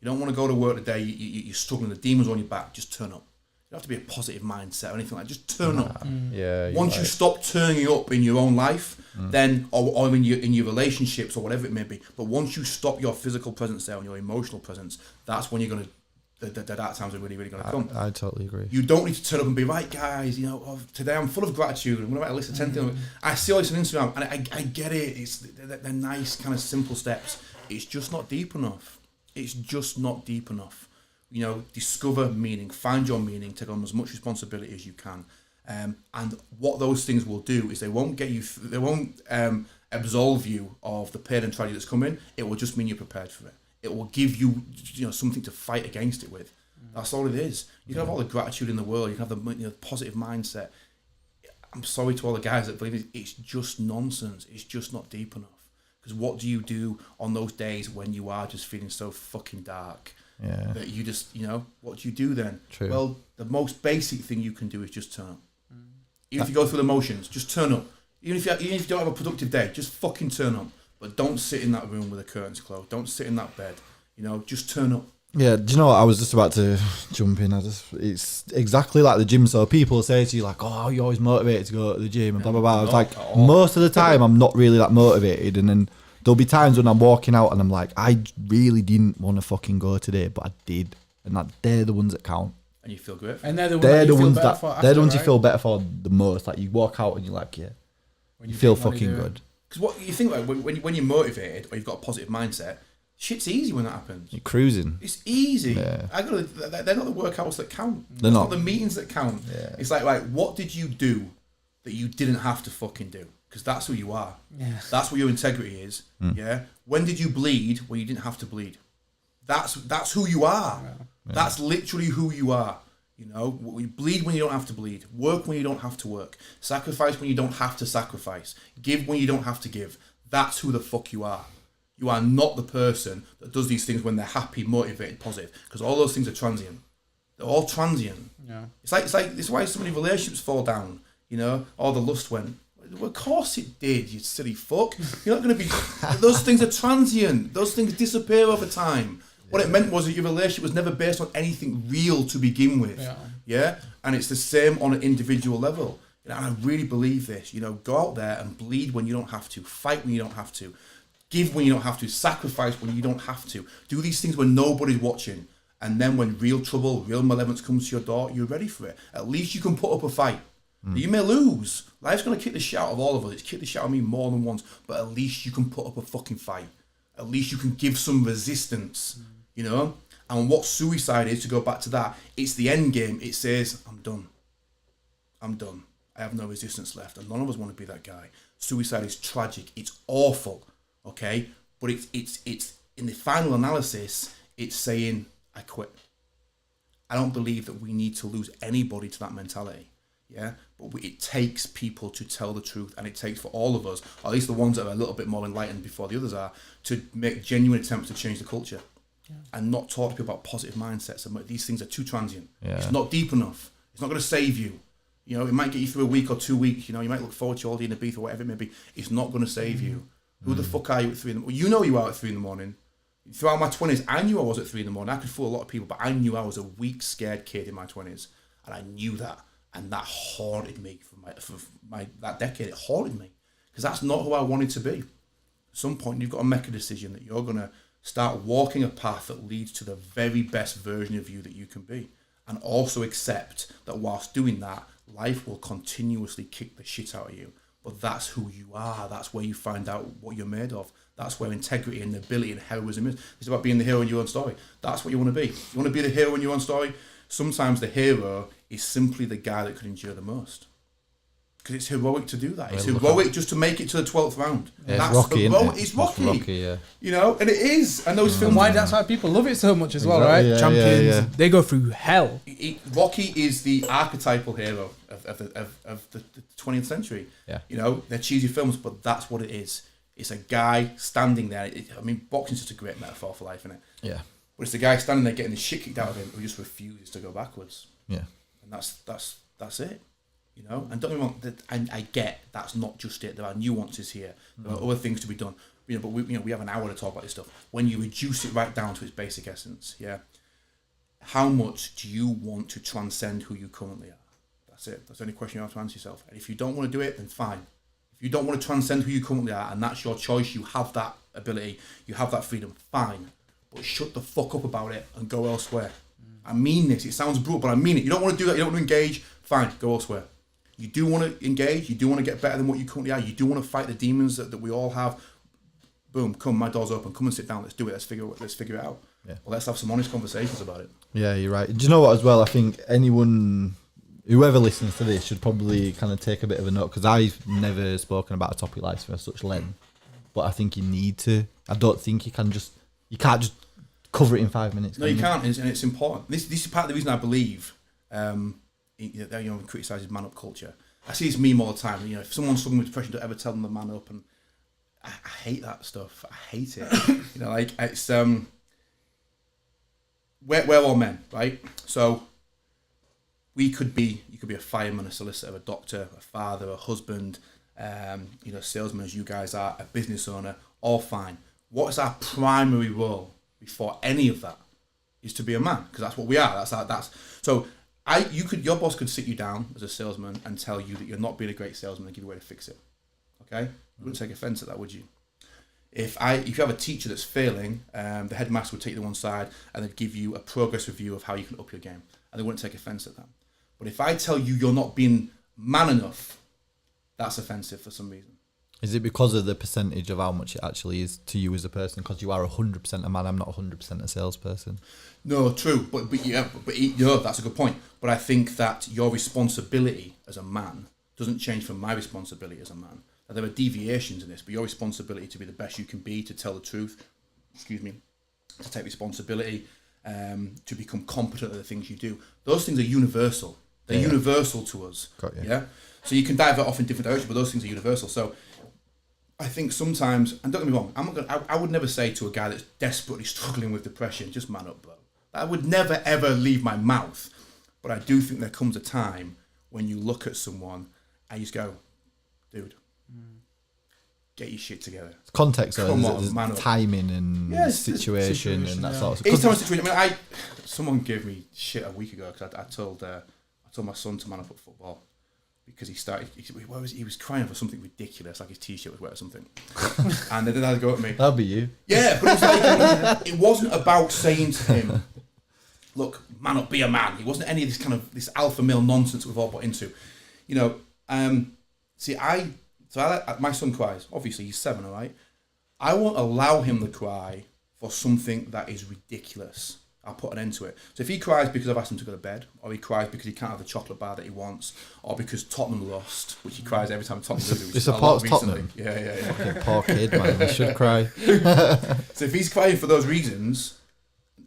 You don't want to go to work today, you're struggling, the demons on your back, just turn up. You don't have to be a positive mindset or anything like that, just turn up. Yeah. Once you stop turning up in your own life, then, or in your relationships or whatever it may be, but once you stop your physical presence there and your emotional presence, that's when you're going to, the dark times are really, really going to come. I totally agree. You don't need to turn up and be, right, guys, you know, today I'm full of gratitude. I'm going to write a list of 10 things. I see all this on Instagram, and I get it. They're nice, kind of simple steps. It's just not deep enough. It's just not deep enough. You know, discover meaning, find your meaning, take on as much responsibility as you can. And what those things will do is they won't absolve you of the pain and tragedy that's coming. It will just mean you're prepared for it. It will give you, something to fight against it with. That's all it is. You can have all the gratitude in the world. You can have the positive mindset. I'm sorry to all the guys that believe it's just nonsense. It's just not deep enough. Because what do you do on those days when you are just feeling so fucking dark? Yeah. That you just, what do you do then? True. Well, the most basic thing you can do is just turn up. Even if you go through the motions, just turn up. Even if you don't have a productive day, just fucking turn up. But don't sit in that room with the curtains closed. Don't sit in that bed. Just turn up. Yeah, do you know what? I was just about to jump in. It's exactly like the gym. So people say to you like, oh, you're always motivated to go to the gym and blah, blah, blah. I was like, most of the time I'm not really that motivated. And then there'll be times when I'm walking out and I'm like, I really didn't want to fucking go today, but I did. And they're the ones that count. And you feel great. And they're the ones that they're the ones you feel better for the most. Like you walk out and you're like, yeah, when you feel fucking good. Because what you think, like when you're motivated or you've got a positive mindset, shit's easy when that happens. You're cruising. It's easy. Yeah. They're not the workouts that count. They're not the meetings that count. Yeah. It's like, what did you do that you didn't have to fucking do? Because that's who you are. Yeah. That's what your integrity is. Yeah. When did you bleed when you didn't have to bleed? That's who you are. Yeah. That's literally who you are. You know, you bleed when you don't have to bleed. Work when you don't have to work. Sacrifice when you don't have to sacrifice. Give when you don't have to give. That's who the fuck you are. You are not the person that does these things when they're happy, motivated, positive. Because all those things are transient. They're all transient. Yeah. It's like it's why so many relationships fall down. You know, all the lust went. Well, of course it did, you silly fuck. You're not going to be. Those things are transient. Those things disappear over time. What it meant was that your relationship was never based on anything real to begin with. Yeah? And it's the same on an individual level. You know, and I really believe this. You know, go out there and bleed when you don't have to. Fight when you don't have to. Give when you don't have to. Sacrifice when you don't have to. Do these things when nobody's watching. And then when real trouble, real malevolence comes to your door, you're ready for it. At least you can put up a fight. You may lose. Life's going to kick the shit out of all of us. It's kicked the shit out of me more than once. But at least you can put up a fucking fight. At least you can give some resistance. You know, and what suicide is, to go back to that, it's the end game. It says, I'm done. I have no resistance left, and none of us want to be that guy. Suicide is tragic. It's awful. Okay, but it's in the final analysis, it's saying, I quit. I don't believe that we need to lose anybody to that mentality. Yeah, but it takes people to tell the truth, and it takes for all of us, or at least the ones that are a little bit more enlightened before the others are, to make genuine attempts to change the culture. And not talk to people about positive mindsets. And these things are too transient. Yeah. It's not deep enough. It's not going to save you. You know, it might get you through a week or 2 weeks. You know, you might look forward to all day in Ibiza or whatever it may be. It's not going to save you. Who the fuck are you at 3 in the morning? You know you are at 3 in the morning. Throughout my 20s, I knew I was at 3 in the morning. I could fool a lot of people, but I knew I was a weak, scared kid in my 20s. And I knew that. And that haunted me for that decade. It haunted me. Because that's not who I wanted to be. At some point, you've got to make a decision that you're going to start walking a path that leads to the very best version of you that you can be. And also accept that whilst doing that, life will continuously kick the shit out of you. But that's who you are. That's where you find out what you're made of. That's where integrity and nobility and heroism is. It's about being the hero in your own story. That's what you want to be. You want to be the hero in your own story? Sometimes the hero is simply the guy that could endure the most. Because it's heroic to do that. It's heroic just to make it to the 12th round. Yeah, that's it's Rocky, heroic. isn't it? It's Rocky. Yeah. You know, and it is. And those films. That's why people love it so much as well, Exactly, right? yeah, Champions, they go through hell. Rocky is the archetypal hero of the 20th century. Yeah. You know, they're cheesy films, but that's what it is. It's a guy standing there. Boxing's just a great metaphor for life, isn't it? Yeah. But it's the guy standing there getting the shit kicked out of him who just refuses to go backwards. Yeah. And that's it. You know, and don't get me wrong, I get that's not just it. There are nuances here. There are other things to be done. You know, but we have an hour to talk about this stuff. When you reduce it right down to its basic essence, yeah. How much do you want to transcend who you currently are? That's it. That's the only question you have to answer yourself. And if you don't want to do it, then fine. If you don't want to transcend who you currently are, and that's your choice, you have that ability, you have that freedom, fine. But shut the fuck up about it and go elsewhere. I mean this. It sounds brutal, but I mean it. You don't want to do that. You don't want to engage. Fine, go elsewhere. You do want to engage. You do want to get better than what you currently are. You do want to fight the demons that we all have. Boom, come, my door's open. Come and sit down. Let's do it. Let's figure it out. Yeah. Well, let's have some honest conversations about it. Yeah, you're right. Do you know what as well? I think whoever listens to this should probably kind of take a bit of a note, because I've never spoken about a topic like this for such length. But I think you need to. I don't think you can't just cover it in 5 minutes. No, you can't, and it's important. This is part of the reason I believe criticises man up culture. I see this meme all the time. You know, if someone's struggling with depression, don't ever tell them to man up. And I hate that stuff. I hate it. You know, like it's we're all men, right? So you could be a fireman, a solicitor, a doctor, a father, a husband, salesman, as you guys are, a business owner. All fine. What is our primary role before any of that? Is to be a man, because that's what we are. So. Your boss could sit you down as a salesman and tell you that you're not being a great salesman and give you a way to fix it. Okay? You wouldn't take offence at that, would you? If you have a teacher that's failing, the headmaster would take you to one side and they'd give you a progress review of how you can up your game, and they wouldn't take offence at that. But if I tell you you're not being man enough, that's offensive for some reason. Is it because of the percentage of how much it actually is to you as a person? Because you are 100% a man, I'm not 100% a salesperson. No, true, but that's a good point. But I think that your responsibility as a man doesn't change from my responsibility as a man. Now, there are deviations in this, but your responsibility to be the best you can be, to tell the truth, to take responsibility, to become competent at the things you do. Those things are universal. They're universal to us. Got you. Yeah. So you can dive off in different directions, but those things are universal. So I think sometimes, and don't get me wrong, I would never say to a guy that's desperately struggling with depression, just man up, bro. That would never ever leave my mouth. But I do think there comes a time when you look at someone and you just go, dude, get your shit together. Context, Come on, man up. timing and situation and that sort of It's time stuff. situation. I mean, someone gave me shit a week ago because I told my son to man up at football. Because he was crying for something ridiculous, like his t-shirt was wet or something. And then they had to go at me. That'll be you. Yeah, but it was like, it wasn't about saying to him, look, man up, be a man. It wasn't any of this alpha male nonsense we've all bought into. You know, my son cries. Obviously, he's 7, all right? I won't allow him to cry for something that is ridiculous. I'll put an end to it. So if he cries because I've asked him to go to bed, or he cries because he can't have the chocolate bar that he wants, or because Tottenham lost, which he cries every time Tottenham loses. He supports Tottenham. Yeah. Fucking poor kid, man. He should cry. So if he's crying for those reasons,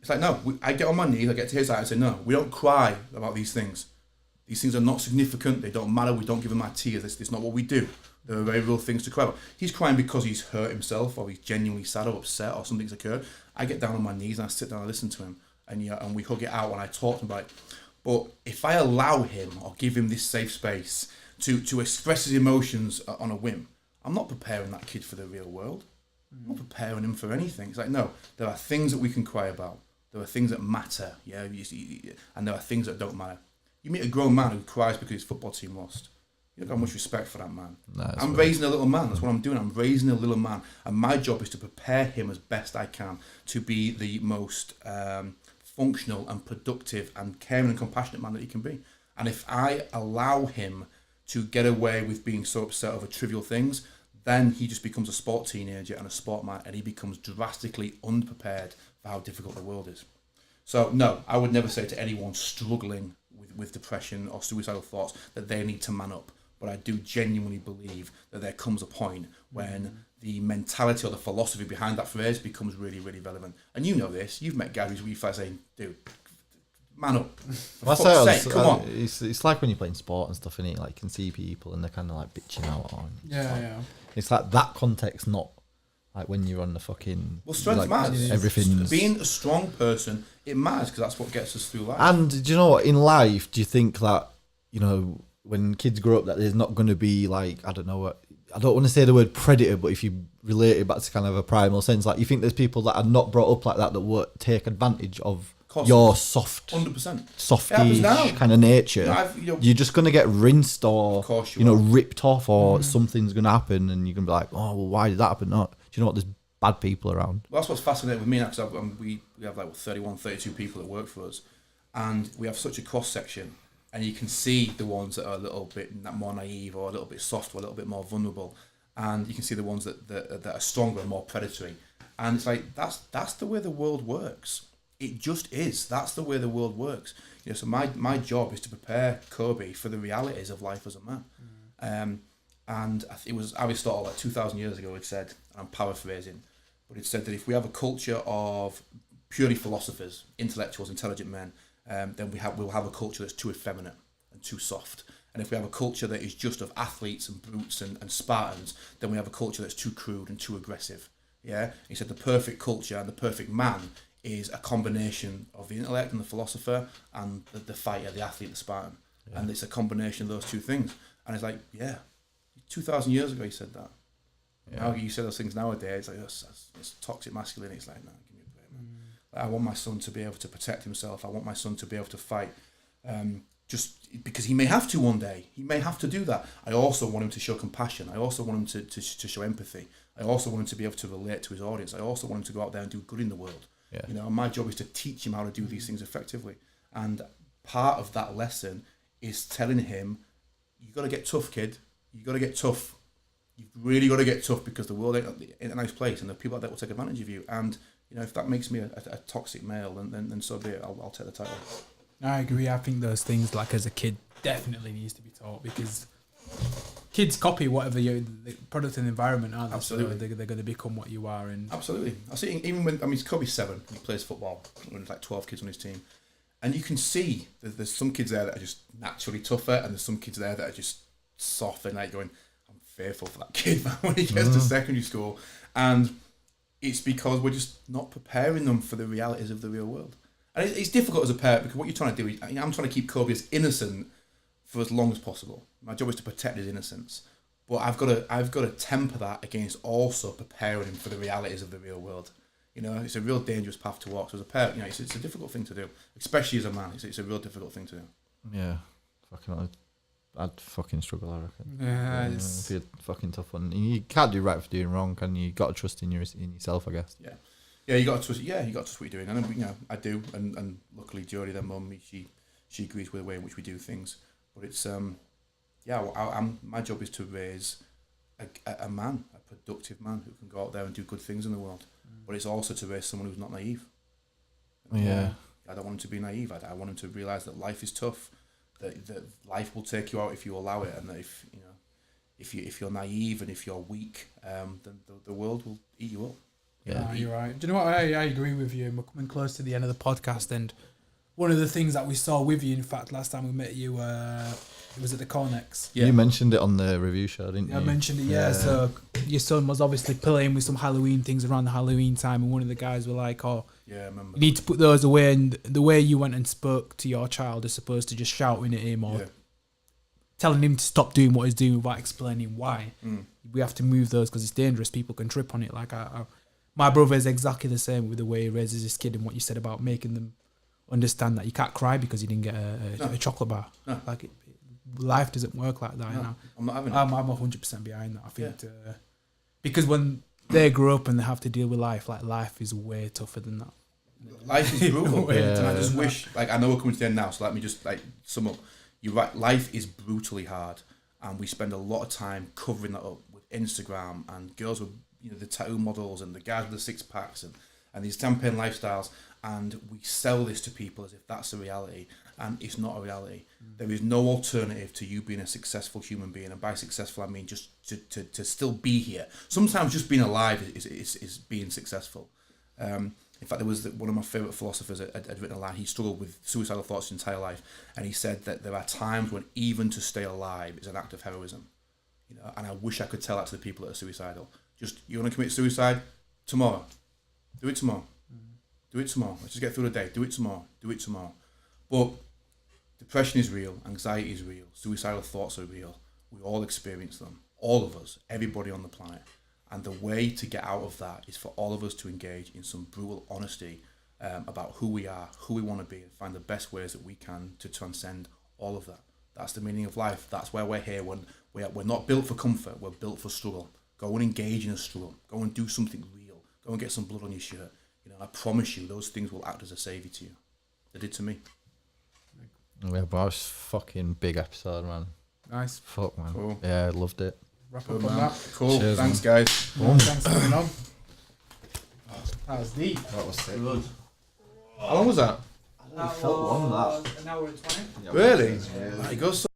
it's like, no, I get on my knees, I get to his side and say, no, we don't cry about these things. These things are not significant. They don't matter. We don't give him our tears. It's not what we do. There are very real things to cry about. He's crying because he's hurt himself, or he's genuinely sad or upset, or something's occurred. I get down on my knees and I sit down and listen to him. And we hug it out when I talk to him about it. But if I allow him or give him this safe space to express his emotions on a whim, I'm not preparing that kid for the real world. I'm not preparing him for anything. It's like, no, there are things that we can cry about. There are things that matter, yeah, and there are things that don't matter. You meet a grown man who cries because his football team lost. You don't got much respect for that man. I'm raising a little man. That's what I'm doing. I'm raising a little man. And my job is to prepare him as best I can to be the most functional and productive and caring and compassionate man that he can be. And if I allow him to get away with being so upset over trivial things, then he just becomes a sport teenager and a sport man, and he becomes drastically unprepared for how difficult the world is. So no, I would never say to anyone struggling with depression or suicidal thoughts that they need to man up. But I do genuinely believe that there comes a point when the mentality or the philosophy behind that phrase becomes really, really relevant. And you know this. You've met guys who you feel saying, dude, man up. For fuck's sake, come on. It's like when you're playing sport and stuff, innit? Like, you can see people and they're kind of like bitching out on. Yeah. It's like that context, not like when you're on the fucking... Well, strength like, matters. Everything's... Being a strong person, it matters because that's what gets us through life. And do you know what? In life, do you think that, you know, when kids grow up, that there's not going to be like, I don't know, I don't want to say the word predator, but if you relate it back to kind of a primal sense, like you think there's people that are not brought up like that will take advantage of your soft, 100%, softy kind of nature. You're just going to get rinsed or, ripped off, or something's going to happen, and you're going to be like, oh, well, why did that happen? No, do you know what? There's bad people around. Well, that's what's fascinating with me now, because we have like 31, 32 people that work for us, and we have such a cross section. And you can see the ones that are a little bit more naive, or a little bit soft, or a little bit more vulnerable, and you can see the ones that are stronger and more predatory. And it's like that's the way the world works. It just is. That's the way the world works. You know, so my job is to prepare Kobe for the realities of life as a man. And it was Aristotle, like 2,000 years ago, had said, and I'm paraphrasing, but it said that if we have a culture of purely philosophers, intellectuals, intelligent men, then we'll have a culture that's too effeminate and too soft. And if we have a culture that is just of athletes and brutes and Spartans, then we have a culture that's too crude and too aggressive. Yeah, he said the perfect culture and the perfect man is a combination of the intellect and the philosopher and the fighter, the athlete, the Spartan. Yeah. And it's a combination of those two things. And it's like, 2,000 years ago he said that. Yeah. Now you say those things nowadays, like it's toxic masculinity. It's like, no, give me a break, man. I want my son to be able to protect himself. I want my son to be able to fight, just because he may have to one day. He may have to do that. I also want him to show compassion. I also want him to show empathy. I also want him to be able to relate to his audience. I also want him to go out there and do good in the world. Yeah. You know, my job is to teach him how to do these things effectively. And part of that lesson is telling him, you got to get tough, kid. You got to get tough. You've really got to get tough, because the world ain't a nice place, and the people out there will take advantage of you. And you know, if that makes me a toxic male, then so be it. I'll take the title. I agree. I think those things, like as a kid, definitely needs to be taught, because kids copy whatever the product and environment, aren't they? Absolutely. So they're going to become what you are. And Absolutely. I see, even when, I mean, Kobe's 7, he plays football, when there's like 12 kids on his team. And you can see there's some kids there that are just naturally tougher, and there's some kids there that are just soft and like going, I'm fearful for that kid when he gets to secondary school. And it's because we're just not preparing them for the realities of the real world. And it's difficult as a parent, because what you're trying to do is, I'm trying to keep Kobe as innocent for as long as possible. My job is to protect his innocence. But I've got to temper that against also preparing him for the realities of the real world. You know, it's a real dangerous path to walk. So as a parent, you know, it's a difficult thing to do, especially as a man. It's a real difficult thing to do. Yeah, I'd fucking struggle, I reckon. yeah, It'd be a fucking tough one. You can't do right for doing wrong, can you? You got to trust in yourself, I guess. Yeah, you got to trust. Yeah, you got to trust what you're doing, and you know, I do. And luckily, Jodie, their mum, she agrees with the way in which we do things. But it's my job is to raise a man, a productive man who can go out there and do good things in the world. But it's also to raise someone who's not naive. Yeah. I don't want him to be naive. I want him to realise that life is tough, that life will take you out if you allow it, and that if you're naive and if you're weak, then the world will eat you up. Yeah, you're right. Do you know what? I agree with you. We're coming close to the end of the podcast, and one of the things that we saw with you, in fact, last time we met you, it was at the Cornex. Yeah. You mentioned it on the review show, didn't you? I mentioned it, yeah. So your son was obviously playing with some Halloween things around the Halloween time, and one of the guys were like, "Oh, yeah, I remember. You need to put those away." And the way you went and spoke to your child, as opposed to just shouting at him or telling him to stop doing what he's doing without explaining why. We have to move those because it's dangerous. People can trip on it. Like my brother is exactly the same with the way he raises his kid, and what you said about making them understand that you can't cry because you didn't get a chocolate bar. No. Like life doesn't work like that. No, You know? I'm not having it. I'm 100% behind that. I think because when they grow up and they have to deal with life, like life is way tougher than that. Life is brutal, Yeah. and I just wish, like, I know we're coming to the end now, so let me just like sum up. You're right. Life is brutally hard, and we spend a lot of time covering that up with Instagram and girls with the tattoo models and the guys with the six packs and these campaign lifestyles, and we sell this to people as if that's a reality, and it's not a reality. There is no alternative to you being a successful human being, and by successful I mean just to still be here. Sometimes just being alive is being successful. In fact, there was one of my favourite philosophers had written a line. He struggled with suicidal thoughts his entire life, and he said that there are times when even to stay alive is an act of heroism. And I wish I could tell that to the people that are suicidal. Just, you want to commit suicide? Tomorrow. Do it tomorrow. Do it tomorrow. Let's just get through the day. Do it tomorrow. Do it tomorrow. But depression is real. Anxiety is real. Suicidal thoughts are real. We all experience them. All of us. Everybody on the planet. And the way to get out of that is for all of us to engage in some brutal honesty about who we are, who we want to be, and find the best ways that we can to transcend all of that. That's the meaning of life. That's why we're here. When we're not built for comfort. We're built for struggle. Go and engage in a struggle. Go and do something real. Go and get some blood on your shirt. I promise you, those things will act as a saviour to you. They did to me. Yeah, but that was fucking big episode, man. Nice. Fuck, man. Cool. Yeah, I loved it. Wrap Good, up on man. that. Cool. Cheers, Thanks, man. guys. Thanks for coming on. That was deep. That was sick. Good. How long was that? That was an hour and 20. Really? Yeah. It goes so